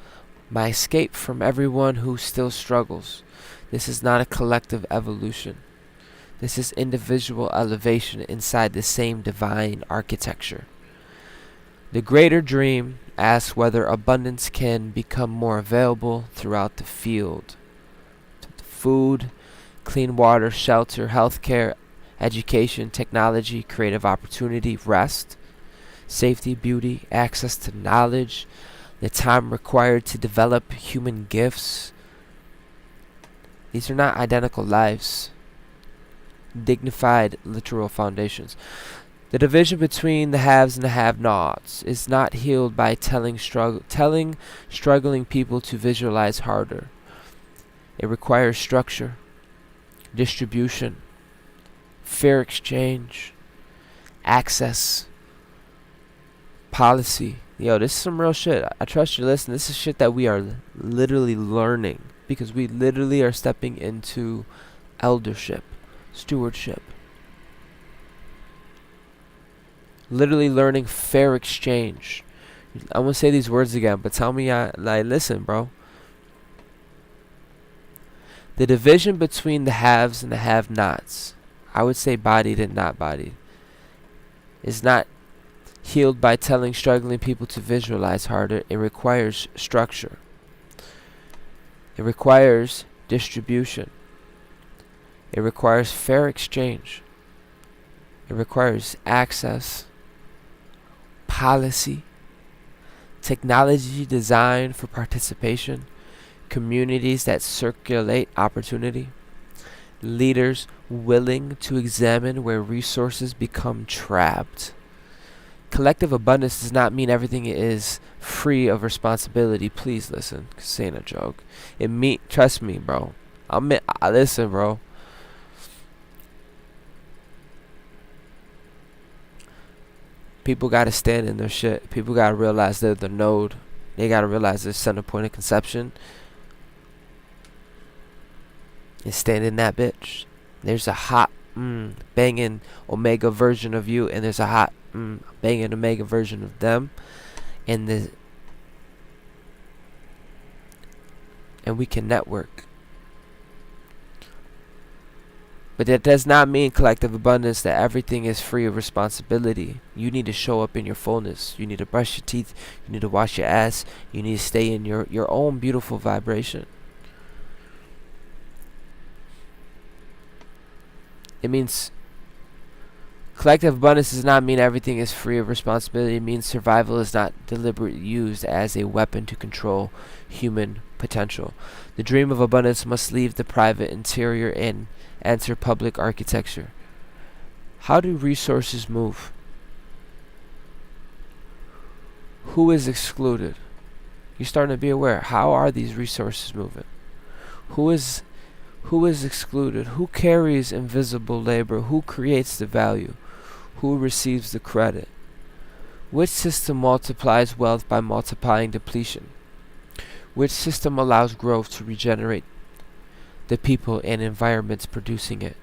my escape from everyone who still struggles. This is not a collective evolution. This is individual elevation inside the same divine architecture. The greater dream asks whether abundance can become more available throughout the field. Food, clean water, shelter, healthcare, education, technology, creative opportunity, rest, safety, beauty, access to knowledge, the time required to develop human gifts. These are not identical lives, dignified literal foundations. The division between the haves and the have-nots is not healed by telling struggling people to visualize harder. It requires structure, distribution, fair exchange, access, policy. Yo, this is some real shit. I trust you listening. This is shit that we are literally learning because we literally are stepping into eldership, stewardship. Literally learning fair exchange. I'm gonna say these words again, but tell me, listen, bro. The division between the haves and the have-nots, I would say bodied and not bodied, is not healed by telling struggling people to visualize harder. It requires structure. It requires distribution. It requires fair exchange. It requires access, policy, technology designed for participation, communities that circulate opportunity, leaders willing to examine where resources become trapped. Collective abundance does not mean everything is free of responsibility. Please listen, 'cause this ain't a joke. Trust me, bro. Listen, bro. People gotta stand in their shit. People gotta realize they're the node. They gotta realize their center point of conception. And stand in that bitch. There's a hot, banging omega version of you, and there's a hot, banging omega version of them. And we can network. But that does not mean collective abundance that everything is free of responsibility. You need to show up in your fullness. You need to brush your teeth. You need to wash your ass. You need to stay in your own beautiful vibration. It means collective abundance does not mean everything is free of responsibility. It means survival is not deliberately used as a weapon to control human potential. The dream of abundance must leave the private interior and enter public architecture. How do resources move? Who is excluded? You're starting to be aware. How are these resources moving? Who is excluded? Who carries invisible labor? Who creates the value? Who receives the credit? Which system multiplies wealth by multiplying depletion? Which system allows growth to regenerate the people and environments producing it?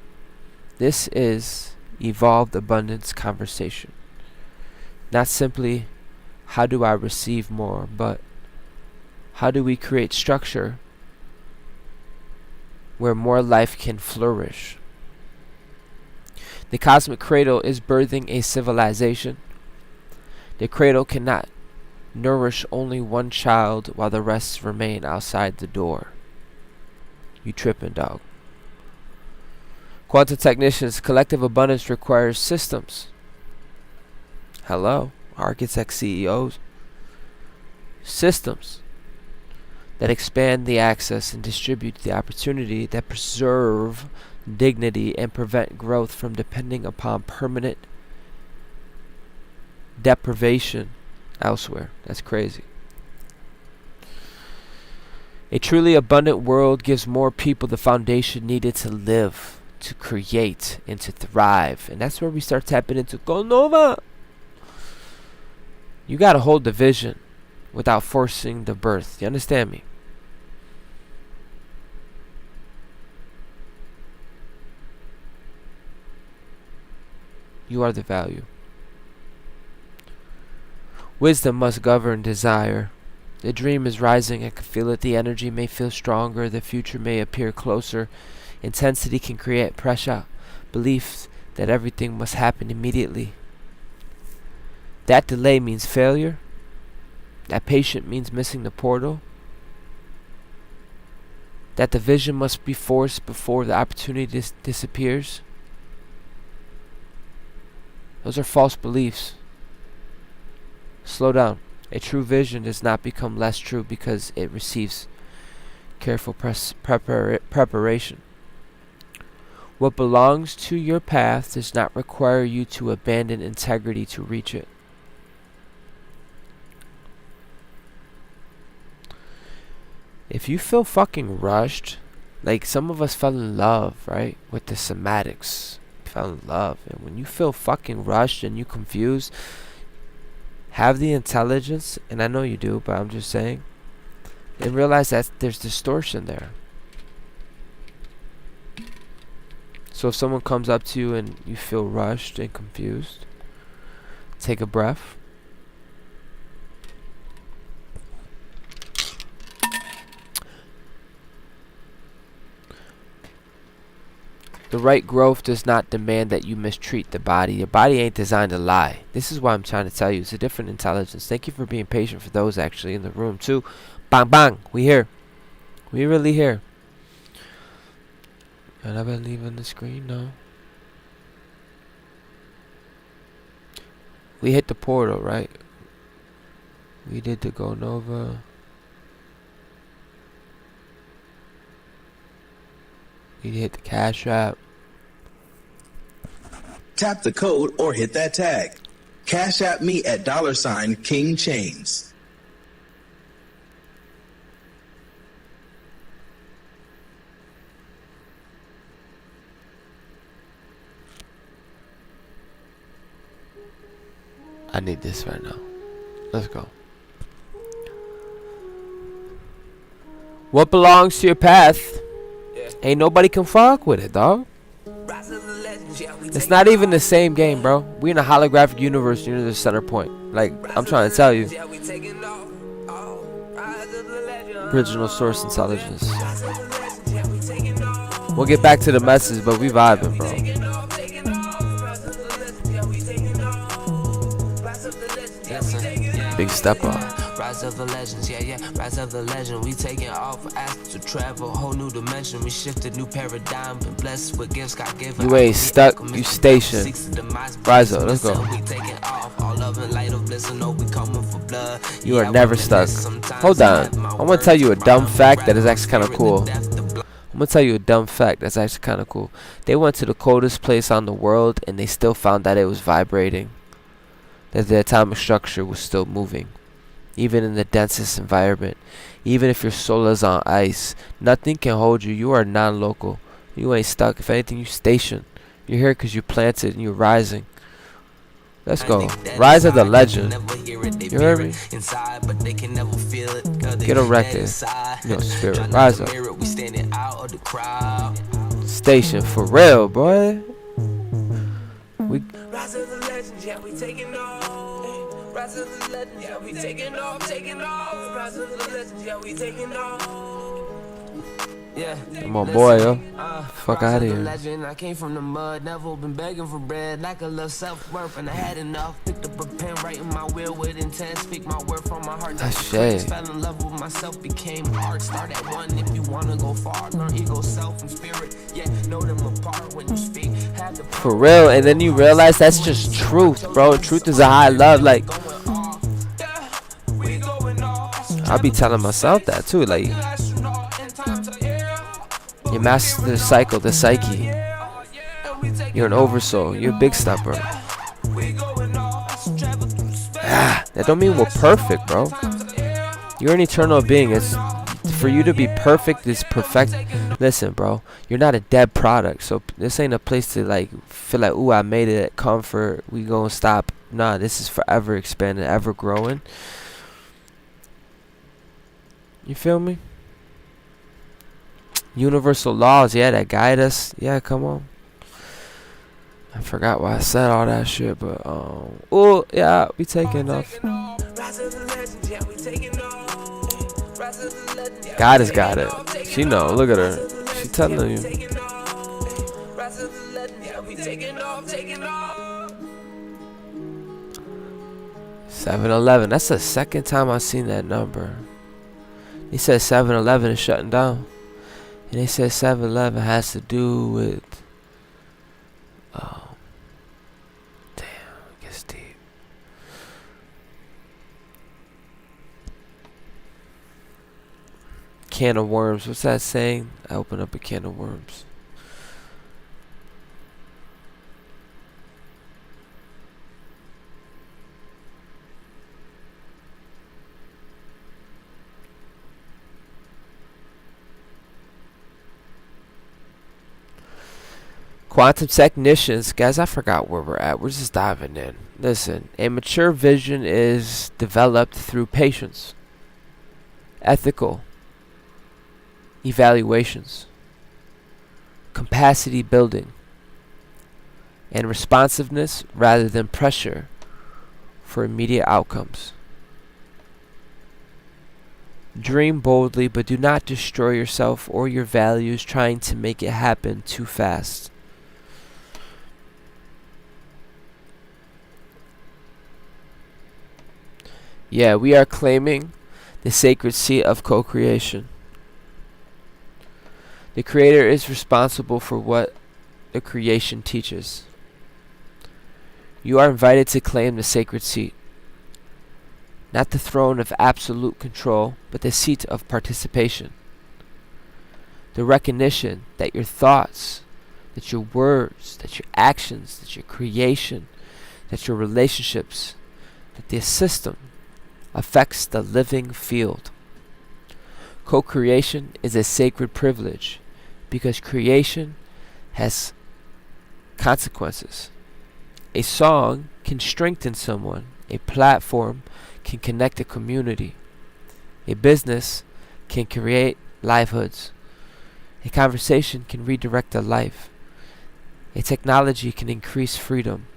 This is evolved abundance conversation. Not simply how do I receive more, but how do we create structure where more life can flourish? The cosmic cradle is birthing a civilization. The cradle cannot nourish only one child while the rest remain outside the door. You tripping, dog. Quantum technicians, collective abundance requires systems. Hello, architects, CEOs. Systems that expand the access and distribute the opportunity, that preserve dignity and prevent growth from depending upon permanent deprivation elsewhere. That's crazy. A truly abundant world gives more people the foundation needed to live, to create, and to thrive. And that's where we start tapping into GoNova. You gotta hold the vision without forcing the birth. You understand me? You are the value. Wisdom must govern desire. The dream is rising. I can feel it. The energy may feel stronger. The future may appear closer. Intensity can create pressure. Belief that everything must happen immediately. That delay means failure. That patient means missing the portal. That the vision must be forced before the opportunity disappears. Those are false beliefs. Slow down. A true vision does not become less true because it receives careful preparation. What belongs to your path does not require you to abandon integrity to reach it. If you feel fucking rushed, like some of us fell in love, right, with the somatics, fell in love, and when you feel fucking rushed and you confused, have the intelligence, and I know you do, but I'm just saying, and realize that there's distortion there. So if someone comes up to you and you feel rushed and confused, take a breath. The right growth does not demand that you mistreat the body. Your body ain't designed to lie. This is what I'm trying to tell you. It's a different intelligence. Thank you for being patient for those actually in the room too. Bang, bang. We here. We really here. And I've been leaving the screen now. We hit the portal, right? We did the GoNova. We hit the Cash App.
Tap the code or hit that tag. Cash App me at $King Chains.
I need this right now. Let's go. What belongs to your path? Ain't nobody can fuck with it, dog. It's not even the same game, bro. We in a holographic universe. You're the center point. Like, I'm trying to tell you. Original source intelligence. We'll get back to the message, but we vibing, bro. Big step up.
Rise of the legends, yeah, rise of the legend. We taking off asked to travel, whole new dimension. We shifted new paradigm, been blessed with gifts God given.
You ain't stuck, you stationed. Rise up, let's go. You are never stuck. Hold on, I'm gonna tell you a dumb fact that is actually kind of cool. I'm gonna tell you a dumb fact that's actually kind of cool. They went to the coldest place on the world and they still found that it was vibrating. That the atomic structure was still moving. Even in the densest environment, even if your soul is on ice, nothing can hold you. You are non-local. You ain't stuck. If anything, you stationed. You're here because you planted and you're rising. Let's go. Rise of the legend. You heard me? Get erected. You know, spirit. Rise up. Station for real, boy. We. Rise of the legend. Yeah, we taking off. Rise of the legends, yeah, we taking off, taking off. Rise of the legends, yeah, we taking off. I'm on boy, yo. Fuck
rise
out
of
of
the
here.
legend. I came from the mud, never been begging for bread. Like a little self-worth, and I had enough. Picked up a pen, writing my will with intent. Speak my word from my heart.
That's
That's the
shade.
fell in love with myself, became art. Start at one if you wanna go far. Learn ego, self, and spirit. Yeah, know them apart when you speak. Have the
For real, and then you realize that's just truth, bro. Truth is a high love. Like, I'll be telling myself that too. Like, you master the cycle, the psyche. You're an oversoul. You're a big stepper. That don't mean we're perfect, bro. You're an eternal being. It's for you to be perfect is perfect. Listen, bro, you're not a dead product. So this ain't a place to like feel like, ooh, I made it at comfort. We gonna stop. Nah, this is forever expanding, ever growing. You feel me? Universal laws, yeah, that guide us. Yeah, come on. I forgot why I said all that shit, but oh yeah, we taking off. God has got it. She know. Look at her. She telling you. 7-Eleven. That's the second time I've seen that number. He said 7-Eleven is shutting down. And they said 7-Eleven has to do with... damn, it gets deep. Can of worms. What's that saying? I open up a can of worms. Quantum technicians, guys, I forgot where we're at. We're just diving in. Listen, a mature vision is developed through patience, ethical evaluations, capacity building, and responsiveness rather than pressure for immediate outcomes. Dream boldly, but do not destroy yourself or your values trying to make it happen too fast. Yeah, we are claiming the sacred seat of co-creation. The creator is responsible for what the creation teaches. You are invited to claim the sacred seat. Not the throne of absolute control, but the seat of participation. The recognition that your thoughts, that your words, that your actions, that your creation, that your relationships, that the system affects the living field. Co-creation is a sacred privilege because creation has consequences. A song can strengthen someone. A platform can connect a community. A business can create livelihoods. A conversation can redirect a life. A technology can increase freedom.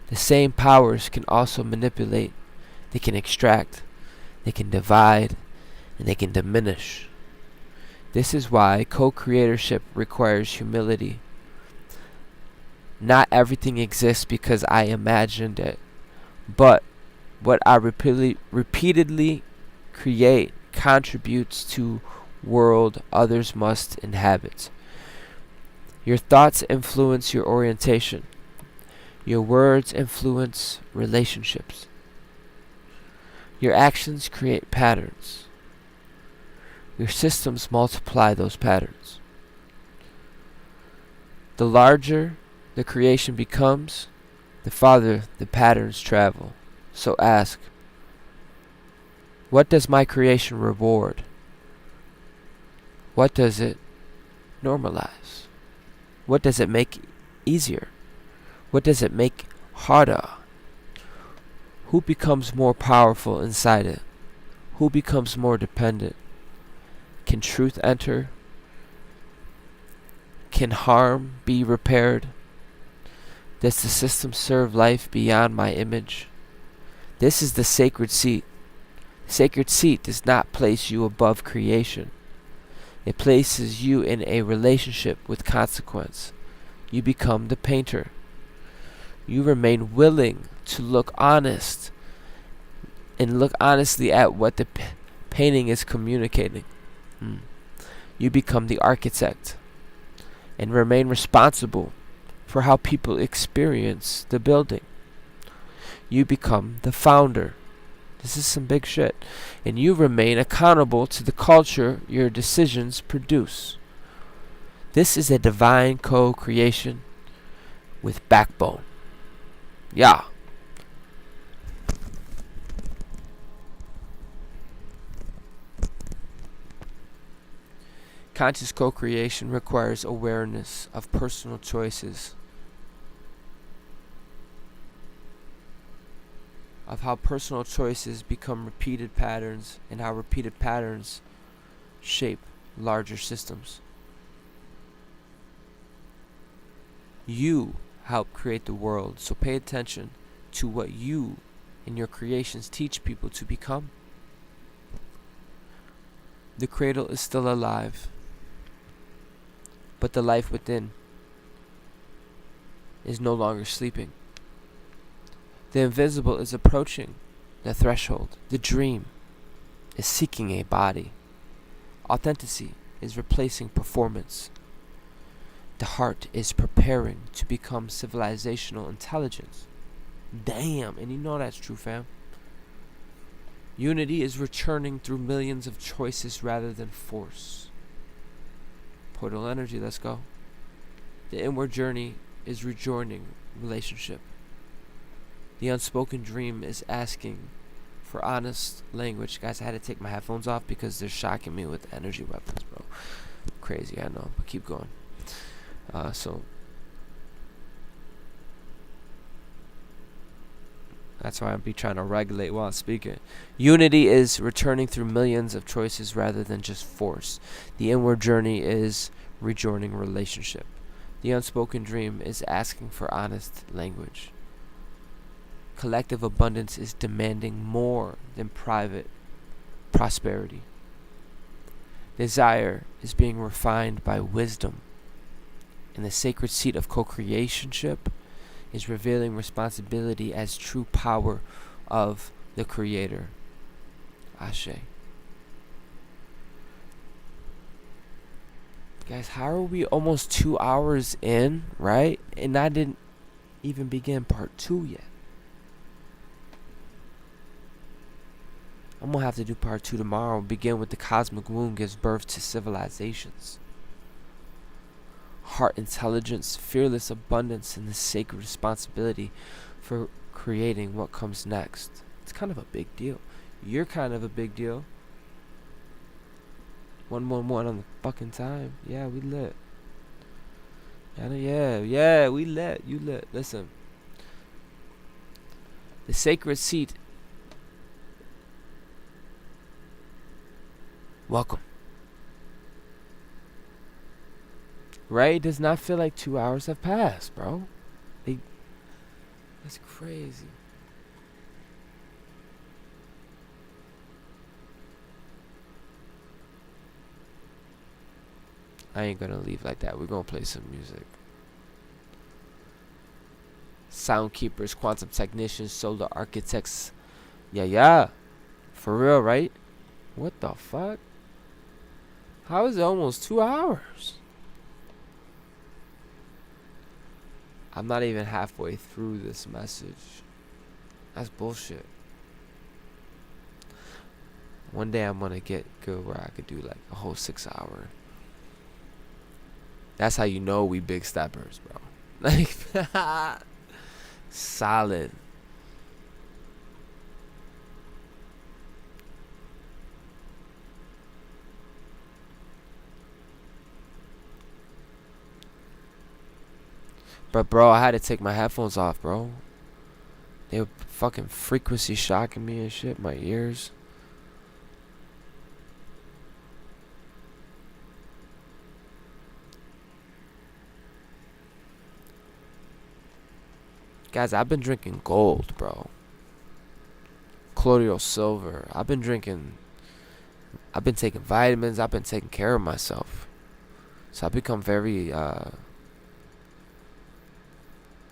The same powers can also manipulate. They can extract, they can divide, and they can diminish. This is why co-creatorship requires humility. Not everything exists because I imagined it, but what I repeatedly create contributes to world others must inhabit. Your thoughts influence your orientation. Your words influence relationships. Your actions create patterns. Your systems multiply those patterns. The larger the creation becomes, the farther the patterns travel. So ask, what does my creation reward? What does it normalize? What does it make easier? What does it make harder? Who becomes more powerful inside it? Who becomes more dependent? Can truth enter? Can harm be repaired? Does the system serve life beyond my image? This is the sacred seat. The sacred seat does not place you above creation. It places you in a relationship with consequence. You become the painter. You remain willing to look honest and look honestly at what the painting is communicating. You become the architect and remain responsible for how people experience the building. You become the founder. This is some big shit. And you remain accountable to the culture your decisions produce. This is a divine co-creation with backbone. Yeah. Conscious co-creation requires awareness of personal choices, of how personal choices become repeated patterns and how repeated patterns shape larger systems. You help create the world, so pay attention to what you and your creations teach people to become. The cradle is still alive, but the life within is no longer sleeping. The invisible is approaching the threshold. The dream is seeking a body. Authenticity is replacing performance. The heart is preparing to become civilizational intelligence. Damn, and you know that's true, fam. Unity is returning through millions of choices rather than force. Portal energy, let's go. The inward journey is rejoining relationship. The unspoken dream is asking for honest language. Guys, I had to take my headphones off because they're shocking me with energy weapons, bro. Crazy, I know, but keep going. So that's why I'm be trying to regulate while speaking. Unity is returning through millions of choices rather than just force. The inward journey is rejoining relationship. The unspoken dream is asking for honest language. Collective abundance is demanding more than private prosperity. Desire is being refined by wisdom. And the sacred seat of co-creationship is revealing responsibility as true power of the Creator. Ashe. Guys, how are we almost 2 hours in, right? And I didn't even begin part 2 yet. I'm gonna have to do part 2 tomorrow. Begin with the cosmic womb gives birth to civilizations. Heart intelligence, fearless abundance, and the sacred responsibility for creating what comes next. It's kind of a big deal. You're kind of a big deal. 111 on the fucking time. Yeah, we lit. Yeah, we lit. You lit. Listen. The sacred seat. Welcome. Right? It does not feel like 2 hours have passed, bro. That's crazy. I ain't gonna leave like that. We're gonna play some music. Sound keepers, quantum technicians, solar architects. Yeah. For real, right? What the fuck? How is it almost 2 hours? I'm not even halfway through this message. That's bullshit. One day I'm gonna get good where I could do like a whole 6 hour. That's how you know we big steppers, bro. Like, solid. But bro, I had to take my headphones off, bro. They were fucking frequency shocking me and shit, my ears. Guys, I've been drinking gold, bro. Colloidal silver. I've been drinking I've been taking vitamins. I've been taking care of myself. So I've become very,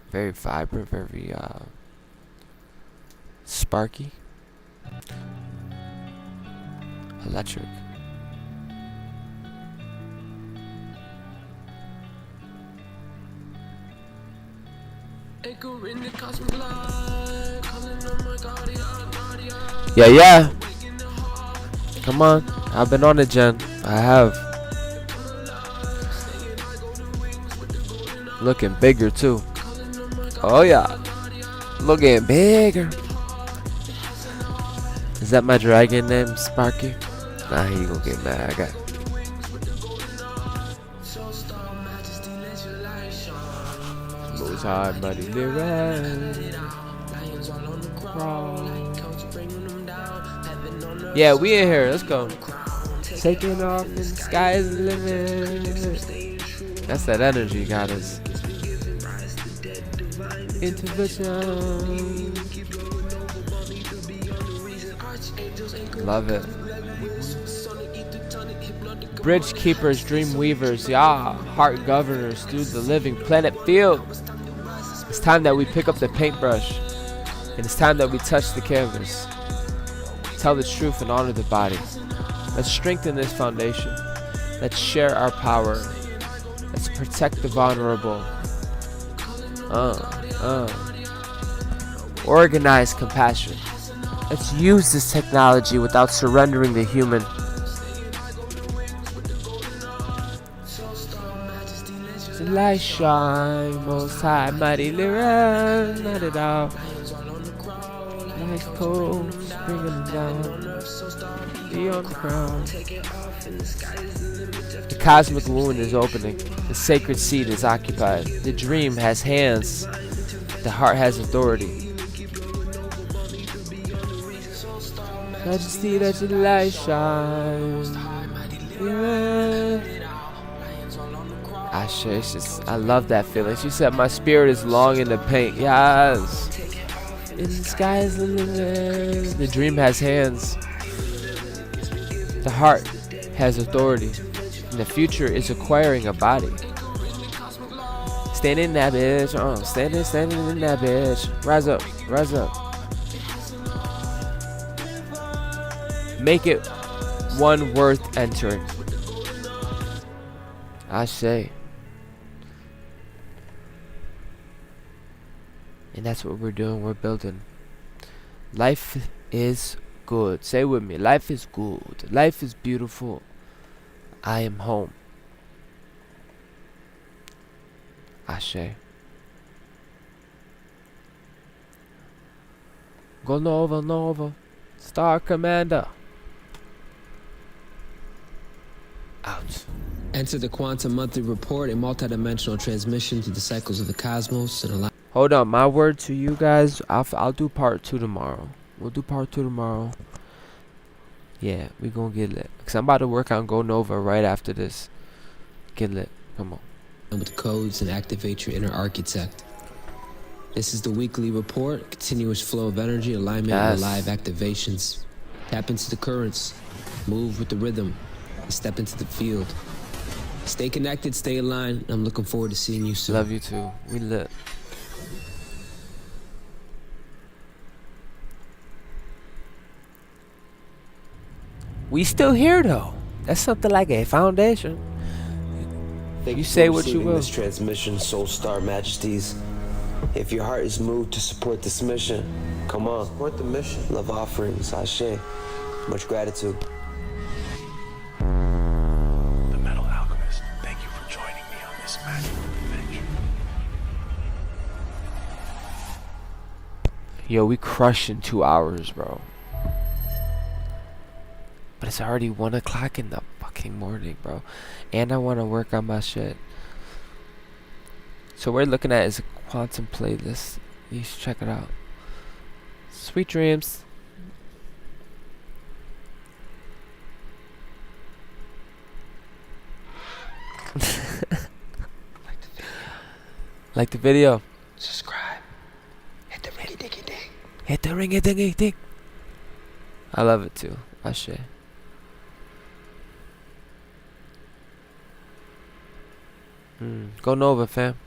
very vibrant, very, sparky. Electric. Yeah, yeah. Come on. I've been on it, Jen. I have. Looking bigger, too. Oh, yeah. Looking bigger. Is that my dragon name, Sparky? Nah, he gonna get mad. I got Most High, mighty lyric. Yeah, we in here. Let's go. Taking off in the sky is the limit. That's that energy, got us. Intervention. Love it. Bridge keepers, dream weavers, yeah, heart governors through the living planet field. It's time that we pick up the paintbrush, and it's time that we touch the canvas. Tell the truth and honor the body. Let's strengthen this foundation. Let's share our power. Let's protect the vulnerable. Organize compassion. Let's use this technology without surrendering the human. The light shine, most high, mighty lyric, not at all. Nice cold, bringing them down. Be on the crown. The cosmic wound is opening. The sacred seed is occupied. The dream has hands. The heart has authority. Majesty, let your light shine. Yeah. I love that feeling. She said, my spirit is longing to paint. Yes. In the sky is the limit. The dream has hands. The heart has authority. And the future is acquiring a body. Stand in that bitch. Standing in that bitch. Rise up. Rise up. Make it one worth entering. I say. And that's what we're doing. We're building. Life is good. Say it with me. Life is good. Life is beautiful. I am home. Ashe. GoNovaVault. Star Commander. Out.
Enter the Quantum Monthly Report, a multidimensional transmission to the cycles of the cosmos and allow.
Hold on, my word to you guys. I'll do part 2 tomorrow. We'll do part 2 tomorrow. Yeah, we gonna get lit. Cause I'm about to work on GoNova right after this. Get lit. Come on.
With codes and activate your inner architect. This is the weekly report, continuous flow of energy, alignment, and live activations. Tap into the currents, move with the rhythm, and step into the field. Stay connected, stay aligned. I'm looking forward to seeing you soon.
Love you too. We lit. We still here though. That's something like a foundation.
Thank
you say
for
what you
receiving
will.
This transmission, Soul Star Majesties. If your heart is moved to support this mission, come on. Support the mission. Love offerings, Ashe. Much gratitude.
The Metal Alchemist, thank you for joining me on this magical adventure.
Yo, we crushing 2 hours, bro. But it's already 1 o'clock in the fucking morning, bro. And I want to work on my shit. So we're looking at is a quantum playlist. You should check it out. Sweet dreams. Like the video.
Subscribe. Hit the ringy dingy ding.
Hit the ringy dingy ding. I love it too. Ashe. Go Nova, fam.